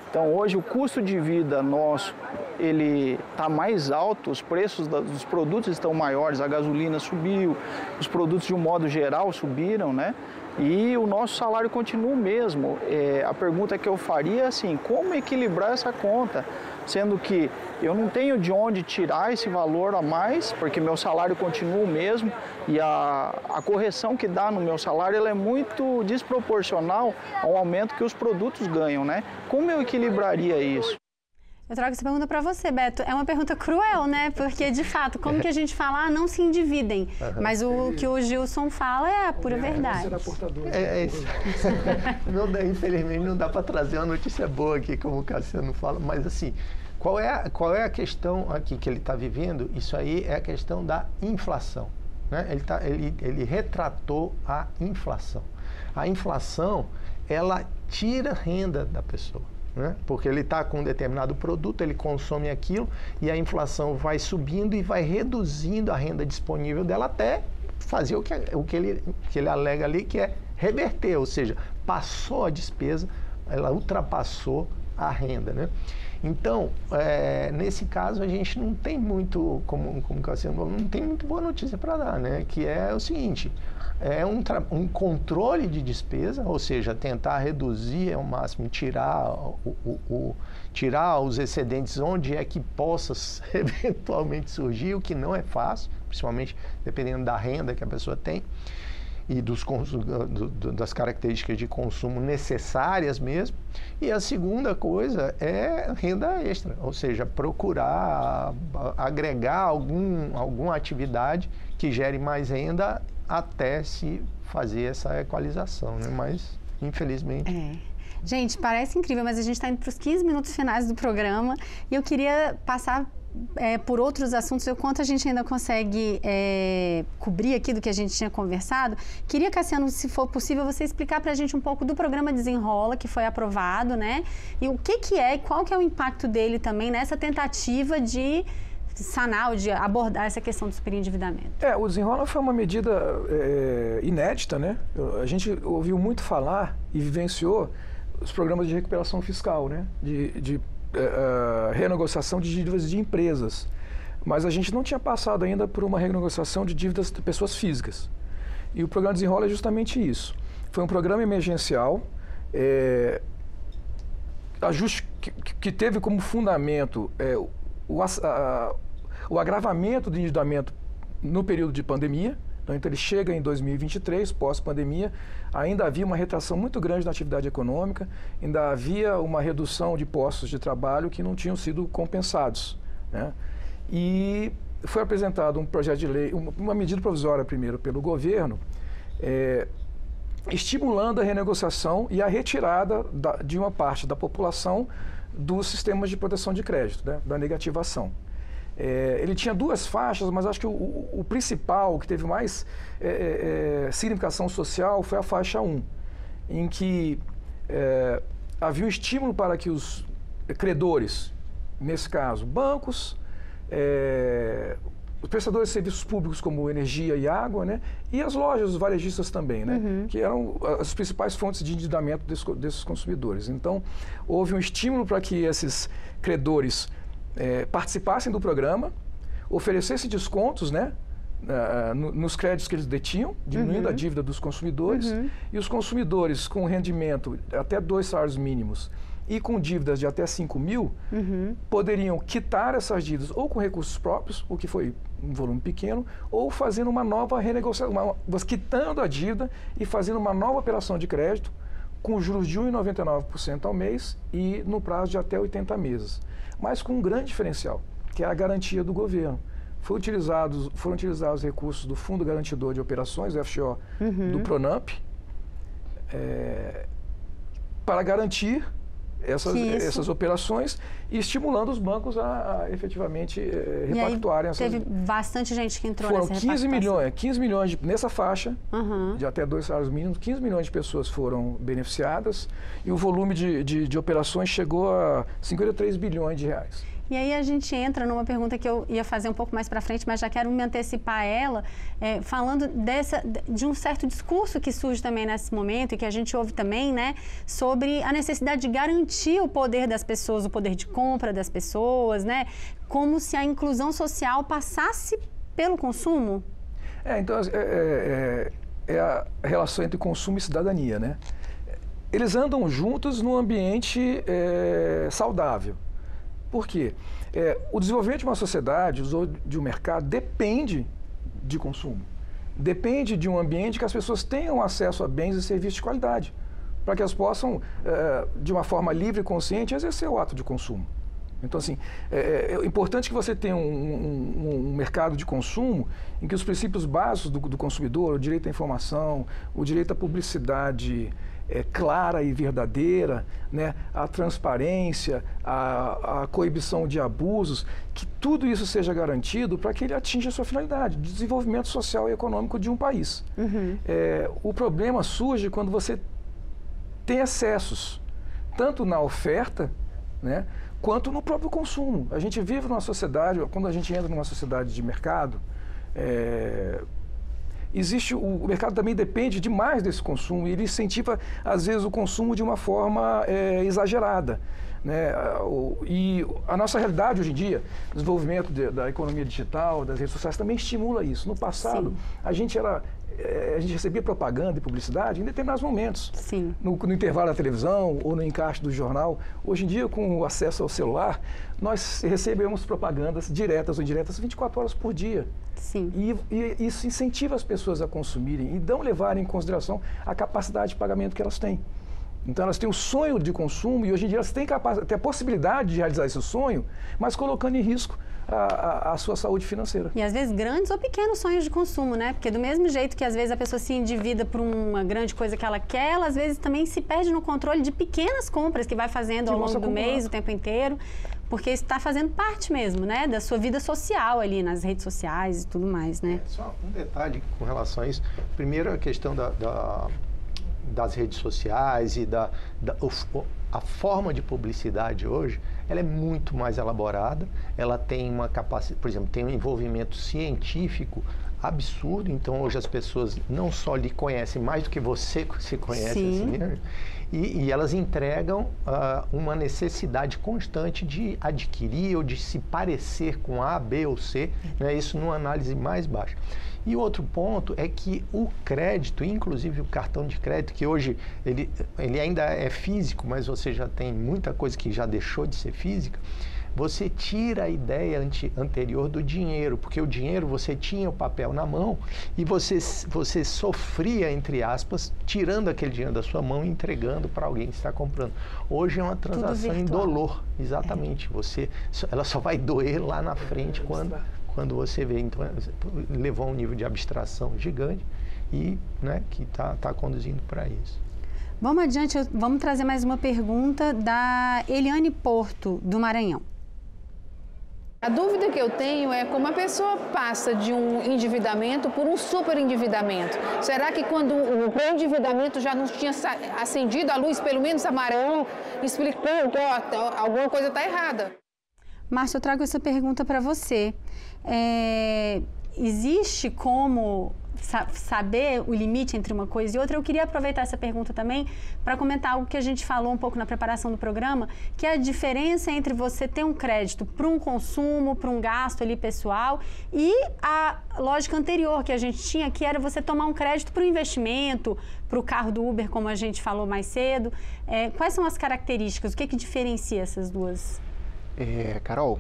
Então, hoje, o custo de vida nosso, ele está mais alto, os preços dos produtos estão maiores, a gasolina subiu, os produtos, de um modo geral, subiram, né? E o nosso salário continua o mesmo. A pergunta que eu faria é assim, como equilibrar essa conta? Sendo que eu não tenho de onde tirar esse valor a mais, porque meu salário continua o mesmo e a correção que dá no meu salário ela é muito desproporcional ao aumento que os produtos ganham, né? Como eu equilibraria isso? Eu trago essa pergunta para você, Beto. É uma pergunta cruel, né? Porque, de fato, como que a gente fala, não se endividem. Mas o que o Gilson fala é a pura verdade. Infelizmente, não dá para trazer uma notícia boa aqui, como o Cassiano fala, mas assim, qual é a questão aqui que ele está vivendo? Isso aí é a questão da inflação. Né? Ele retratou a inflação. A inflação, ela tira renda da pessoa. Né? Porque ele está com um determinado produto, ele consome aquilo e a inflação vai subindo e vai reduzindo a renda disponível dela até fazer o que ele alega ali, que é reverter, ou seja, passou a despesa, ela ultrapassou a renda. Né? Então, nesse caso, a gente não tem muito, como o Cassiano falou, não tem muito boa notícia para dar, né? Que é o seguinte, é um controle de despesa, ou seja, tentar reduzir ao máximo, tirar os excedentes onde é que possa eventualmente surgir, o que não é fácil, principalmente dependendo da renda que a pessoa tem e das características de consumo necessárias mesmo. E a segunda coisa é renda extra, ou seja, procurar agregar alguma atividade que gere mais renda até se fazer essa equalização, né? Mas, infelizmente... Gente, parece incrível, mas a gente está indo para os 15 minutos finais do programa e eu queria passar por outros assuntos, o quanto a gente ainda consegue cobrir aqui do que a gente tinha conversado. Queria, Cassiano, se for possível, você explicar para a gente um pouco do programa Desenrola, que foi aprovado, né? E o que é e qual que é o impacto dele também nessa tentativa de sanar, de abordar essa questão do superendividamento. O Desenrola foi uma medida inédita, né? A gente ouviu muito falar e vivenciou os programas de recuperação fiscal, né? De renegociação de dívidas de empresas. Mas a gente não tinha passado ainda por uma renegociação de dívidas de pessoas físicas. E o programa Desenrola é justamente isso. Foi um programa emergencial, ajuste que teve como fundamento o agravamento do endividamento no período de pandemia. Então ele chega em 2023, pós-pandemia, ainda havia uma retração muito grande na atividade econômica, ainda havia uma redução de postos de trabalho que não tinham sido compensados, né? E foi apresentado um projeto de lei, uma medida provisória primeiro pelo governo, estimulando a renegociação e a retirada de uma parte da população dos sistemas de proteção de crédito, né? Da negativação. Ele tinha duas faixas, mas acho que o principal, o que teve mais significação social, foi a faixa 1, em que havia um estímulo para que os credores, nesse caso, bancos, os prestadores de serviços públicos como energia e água, né, e as lojas, os varejistas também, né, que eram as principais fontes de endividamento desses consumidores. Então, houve um estímulo para que esses credores participassem do programa, oferecessem descontos, né, nos créditos que eles detinham, diminuindo a dívida dos consumidores, e os consumidores com rendimento até 2 salários mínimos e com dívidas de até 5 mil, poderiam quitar essas dívidas ou com recursos próprios, o que foi um volume pequeno, ou fazendo uma nova renegociação, quitando a dívida e fazendo uma nova operação de crédito com juros de 1,99% ao mês e no prazo de até 80 meses. Mas com um grande diferencial, que é a garantia do governo. Foram utilizados recursos do Fundo Garantidor de Operações, FGO, do Pronamp, para garantir essas operações e estimulando os bancos a efetivamente repactuarem essas... Teve bastante gente que entrou nessa repactuação. 15 milhões nessa faixa, de até 2 salários mínimos, 15 milhões de pessoas foram beneficiadas e o volume de operações chegou a 53 bilhões de reais. E aí a gente entra numa pergunta que eu ia fazer um pouco mais para frente, mas já quero me antecipar a ela, falando de um certo discurso que surge também nesse momento e que a gente ouve também, né, sobre a necessidade de garantir o poder das pessoas, o poder de compra das pessoas, né, como se a inclusão social passasse pelo consumo. Então, é a relação entre consumo e cidadania, né? Eles andam juntos num ambiente saudável. Por quê? O desenvolvimento de uma sociedade, ou de um mercado, depende de consumo. Depende de um ambiente que as pessoas tenham acesso a bens e serviços de qualidade, para que elas possam, de uma forma livre e consciente, exercer o ato de consumo. Então, assim, é importante que você tenha um mercado de consumo em que os princípios básicos do consumidor, o direito à informação, o direito à publicidade clara e verdadeira, né, a transparência, a coibição de abusos, que tudo isso seja garantido para que ele atinja a sua finalidade, de desenvolvimento social e econômico de um país. O problema surge quando você tem excessos, tanto na oferta, né, quanto no próprio consumo. A gente vive numa sociedade, quando a gente entra numa sociedade de mercado, o mercado também depende demais desse consumo e ele incentiva, às vezes, o consumo de uma forma exagerada, né? E a nossa realidade hoje em dia, o desenvolvimento da economia digital, das redes sociais, também estimula isso. No passado, a gente recebia propaganda e publicidade em determinados momentos. Sim. No intervalo da televisão ou no encaixe do jornal. Hoje em dia, com o acesso ao celular, nós recebemos propagandas diretas ou indiretas 24 horas por dia. Sim. E isso incentiva as pessoas a consumirem e não levarem em consideração a capacidade de pagamento que elas têm. Então elas têm o sonho de consumo e hoje em dia elas têm a possibilidade de realizar esse sonho, mas colocando em risco a sua saúde financeira. E às vezes grandes ou pequenos sonhos de consumo, né? Porque do mesmo jeito que às vezes a pessoa se endivida por uma grande coisa que ela quer, ela às vezes também se perde no controle de pequenas compras que vai fazendo ao longo do mês, o tempo inteiro, porque isso está fazendo parte mesmo, né? Da sua vida social ali nas redes sociais e tudo mais, né? Só um detalhe com relação a isso. Primeiro, a questão das redes sociais e a forma de publicidade hoje, ela é muito mais elaborada, ela tem uma capacidade, por exemplo, tem um envolvimento científico absurdo, então hoje as pessoas não só lhe conhecem mais do que você se conhece, assim mesmo, e elas entregam uma necessidade constante de adquirir ou de se parecer com A, B ou C, né, isso numa análise mais baixa. E outro ponto é que o crédito, inclusive o cartão de crédito, que hoje ele ainda é físico, mas você já tem muita coisa que já deixou de ser física, você tira a ideia anterior do dinheiro, porque o dinheiro você tinha o papel na mão e você sofria, entre aspas, tirando aquele dinheiro da sua mão e entregando para alguém que está comprando. Hoje é uma transação indolor, exatamente. Ela só vai doer lá na frente quando você vê. Então, levou a um nível de abstração gigante e, né, que está conduzindo para isso. Vamos adiante, vamos trazer mais uma pergunta da Eliane Porto, do Maranhão. A dúvida que eu tenho é como a pessoa passa de um endividamento por um superendividamento. Será que quando o endividamento já não tinha acendido a luz, pelo menos amarelo, explicando que alguma coisa está errada? Márcio, eu trago essa pergunta para você. Existe como saber o limite entre uma coisa e outra? Eu queria aproveitar essa pergunta também para comentar algo que a gente falou um pouco na preparação do programa, que é a diferença entre você ter um crédito para um consumo, para um gasto ali pessoal, e a lógica anterior que a gente tinha, que era você tomar um crédito para o investimento, para o carro do Uber, como a gente falou mais cedo. Quais são as características? O que diferencia essas duas? Carol,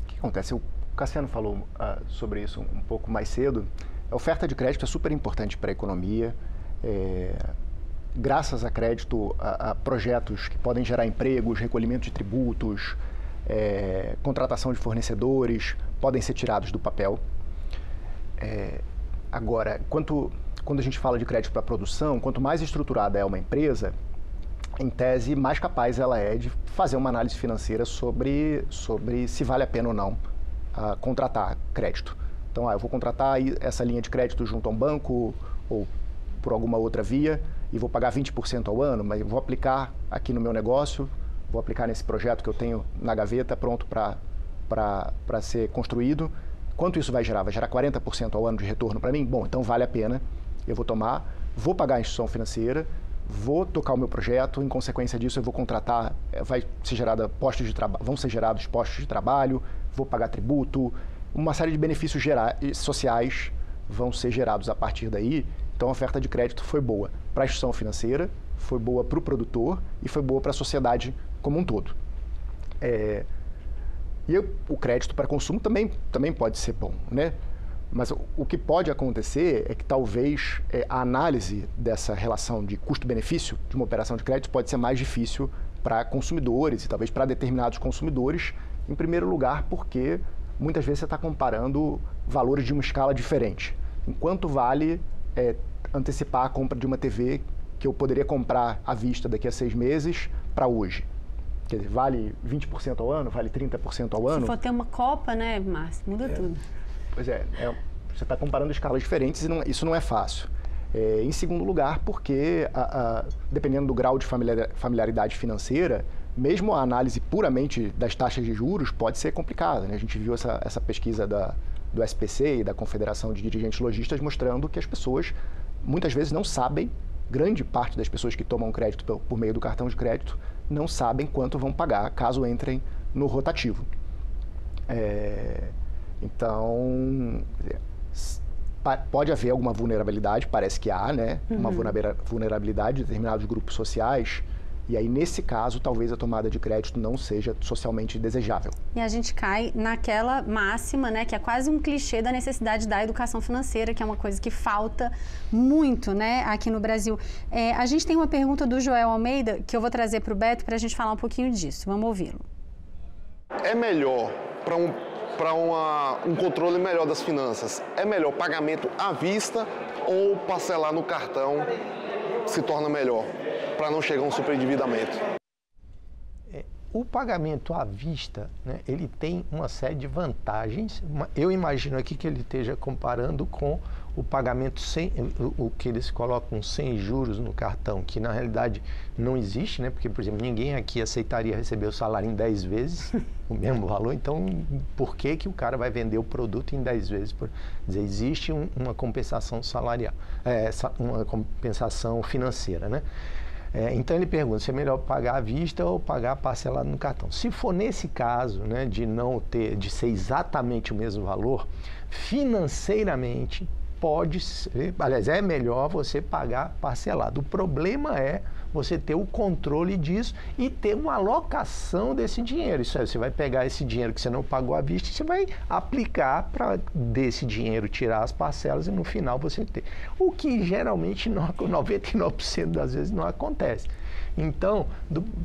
o que acontece? O Cassiano falou sobre isso um pouco mais cedo. A oferta de crédito é super importante para a economia. Graças a crédito, a projetos que podem gerar empregos, recolhimento de tributos, contratação de fornecedores, podem ser tirados do papel. Agora, quando a gente fala de crédito para a produção, quanto mais estruturada é uma empresa, em tese, mais capaz ela é de fazer uma análise financeira sobre se vale a pena ou não contratar crédito. Então, eu vou contratar essa linha de crédito junto a um banco ou por alguma outra via e vou pagar 20% ao ano, mas eu vou aplicar aqui no meu negócio, vou aplicar nesse projeto que eu tenho na gaveta, pronto para ser construído. Quanto isso vai gerar? Vai gerar 40% ao ano de retorno para mim? Bom, então vale a pena, eu vou tomar, vou pagar a instituição financeira, vou tocar o meu projeto, em consequência disso eu vou contratar, vão ser gerados postos de trabalho, vou pagar tributo, uma série de benefícios sociais vão ser gerados a partir daí. Então a oferta de crédito foi boa para a instituição financeira, foi boa para o produtor e foi boa para a sociedade como um todo. E o crédito para consumo também pode ser bom, né? Mas o que pode acontecer é que talvez a análise dessa relação de custo-benefício de uma operação de crédito pode ser mais difícil para consumidores e talvez para determinados consumidores, em primeiro lugar porque muitas vezes você está comparando valores de uma escala diferente. Enquanto vale antecipar a compra de uma TV que eu poderia comprar à vista daqui a 6 meses para hoje? Quer dizer, vale 20% ao ano? Vale 30% ao ano? Se for ter uma Copa, né, Márcio? Muda tudo. Pois você está comparando escalas diferentes e isso não é fácil. Em segundo lugar, porque dependendo do grau de familiaridade financeira, mesmo a análise puramente das taxas de juros pode ser complicada, né? A gente viu essa pesquisa do SPC e da Confederação de Dirigentes Lojistas mostrando que as pessoas muitas vezes não sabem, grande parte das pessoas que tomam crédito por meio do cartão de crédito não sabem quanto vão pagar caso entrem no rotativo. Então, pode haver alguma vulnerabilidade, parece que há, né? Uma vulnerabilidade de determinados grupos sociais. E aí, nesse caso, talvez a tomada de crédito não seja socialmente desejável. E a gente cai naquela máxima, né, que é quase um clichê da necessidade da educação financeira, que é uma coisa que falta muito, né, aqui no Brasil. A gente tem uma pergunta do Joel Almeida, que eu vou trazer para o Beto para a gente falar um pouquinho disso. Vamos ouvi-lo. É melhor para um controle melhor das finanças, é melhor pagamento à vista ou parcelar no cartão se torna melhor, para não chegar a um superendividamento? O pagamento à vista, né, ele tem uma série de vantagens. Eu imagino aqui que ele esteja comparando com o pagamento o que eles colocam sem juros no cartão, que na realidade não existe, né? Porque, por exemplo, ninguém aqui aceitaria receber o salário em 10 vezes o mesmo valor. Então, por que o cara vai vender o produto em 10 vezes? Quer dizer, existe uma compensação salarial, uma compensação financeira, né? Então ele pergunta se é melhor pagar à vista ou pagar parcelado no cartão. Se for nesse caso, né, de ser exatamente o mesmo valor, financeiramente pode ser, aliás, é melhor você pagar parcelado. O problema é você ter o controle disso e ter uma alocação desse dinheiro. Isso é, você vai pegar esse dinheiro que você não pagou à vista e você vai aplicar para desse dinheiro tirar as parcelas e no final você ter. O que geralmente 99% das vezes não acontece. Então,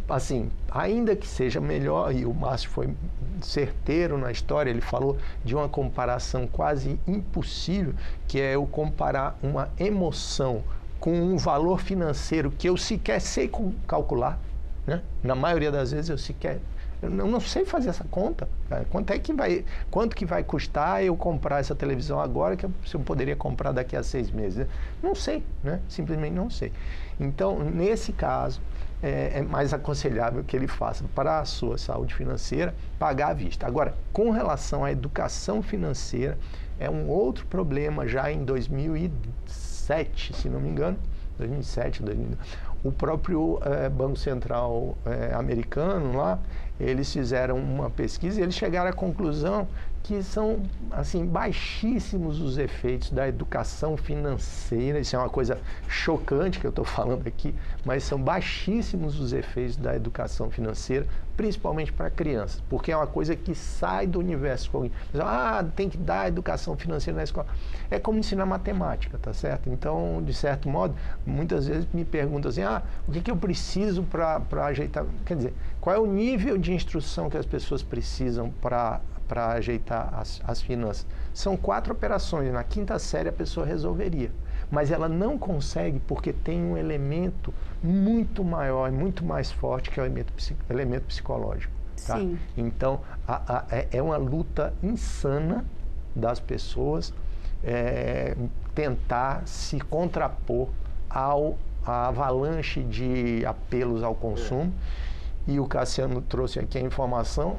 assim, ainda que seja melhor, e o Márcio foi certeiro na história, ele falou de uma comparação quase impossível, que é eu comparar uma emoção com um valor financeiro que eu sequer sei calcular, né? Na maioria das vezes eu não sei fazer essa conta. Cara. Quanto que vai custar eu comprar essa televisão agora que eu poderia comprar daqui a 6 meses? Né? Não sei, né? Simplesmente não sei. Então, nesse caso, é mais aconselhável que ele faça para a sua saúde financeira pagar à vista. Agora, com relação à educação financeira, é um outro problema já em 2007, se não me engano, 2007, 2009. O próprio Banco Central americano lá, eles fizeram uma pesquisa e eles chegaram à conclusão que são, assim, baixíssimos os efeitos da educação financeira. Isso é uma coisa chocante que eu estou falando aqui, mas são baixíssimos os efeitos da educação financeira, principalmente para crianças, porque é uma coisa que sai do universo. Tem que dar educação financeira na escola. É como ensinar matemática, tá certo? Então, de certo modo, muitas vezes me perguntam assim, o que eu preciso para ajeitar? Quer dizer, qual é o nível de instrução que as pessoas precisam para ajeitar as finanças? São 4 operações, na 5ª série a pessoa resolveria, mas ela não consegue porque tem um elemento muito maior, muito mais forte, que é o elemento psicológico. Tá? Sim. Então, é uma luta insana das pessoas tentar se contrapor à avalanche de apelos ao consumo. E o Cassiano trouxe aqui a informação.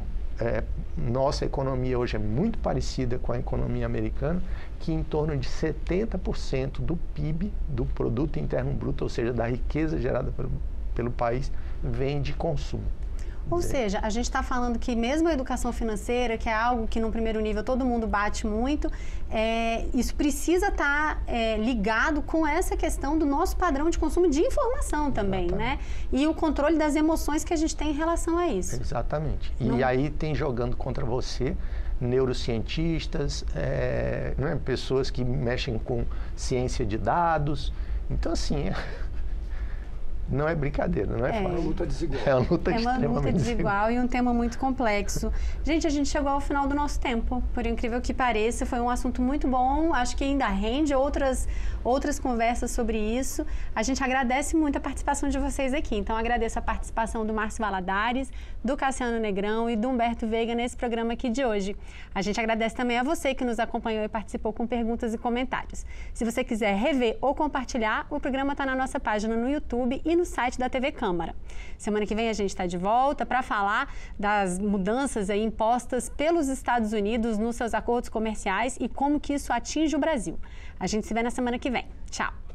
Nossa economia hoje é muito parecida com a economia americana, que em torno de 70% do PIB, do Produto Interno Bruto, ou seja, da riqueza gerada pelo país, vem de consumo. Ou seja, a gente está falando que mesmo a educação financeira, que é algo que no primeiro nível todo mundo bate muito, isso precisa estar ligado com essa questão do nosso padrão de consumo de informação também, né? E o controle das emoções que a gente tem em relação a isso. Exatamente. E aí tem jogando contra você neurocientistas, né? Pessoas que mexem com ciência de dados. Então, assim, não é brincadeira, não é fácil. É uma luta desigual. É uma luta extremamente luta desigual e um tema muito complexo. Gente, a gente chegou ao final do nosso tempo. Por incrível que pareça, foi um assunto muito bom. Acho que ainda rende outras conversas sobre isso. A gente agradece muito a participação de vocês aqui. Então, agradeço a participação do Márcio Valadares, do Cassiano Negrão e do Humberto Veiga nesse programa aqui de hoje. A gente agradece também a você que nos acompanhou e participou com perguntas e comentários. Se você quiser rever ou compartilhar, o programa está na nossa página no YouTube e no site da TV Câmara. Semana que vem a gente está de volta para falar das mudanças aí impostas pelos Estados Unidos nos seus acordos comerciais e como que isso atinge o Brasil. A gente se vê na semana que vem. Tchau!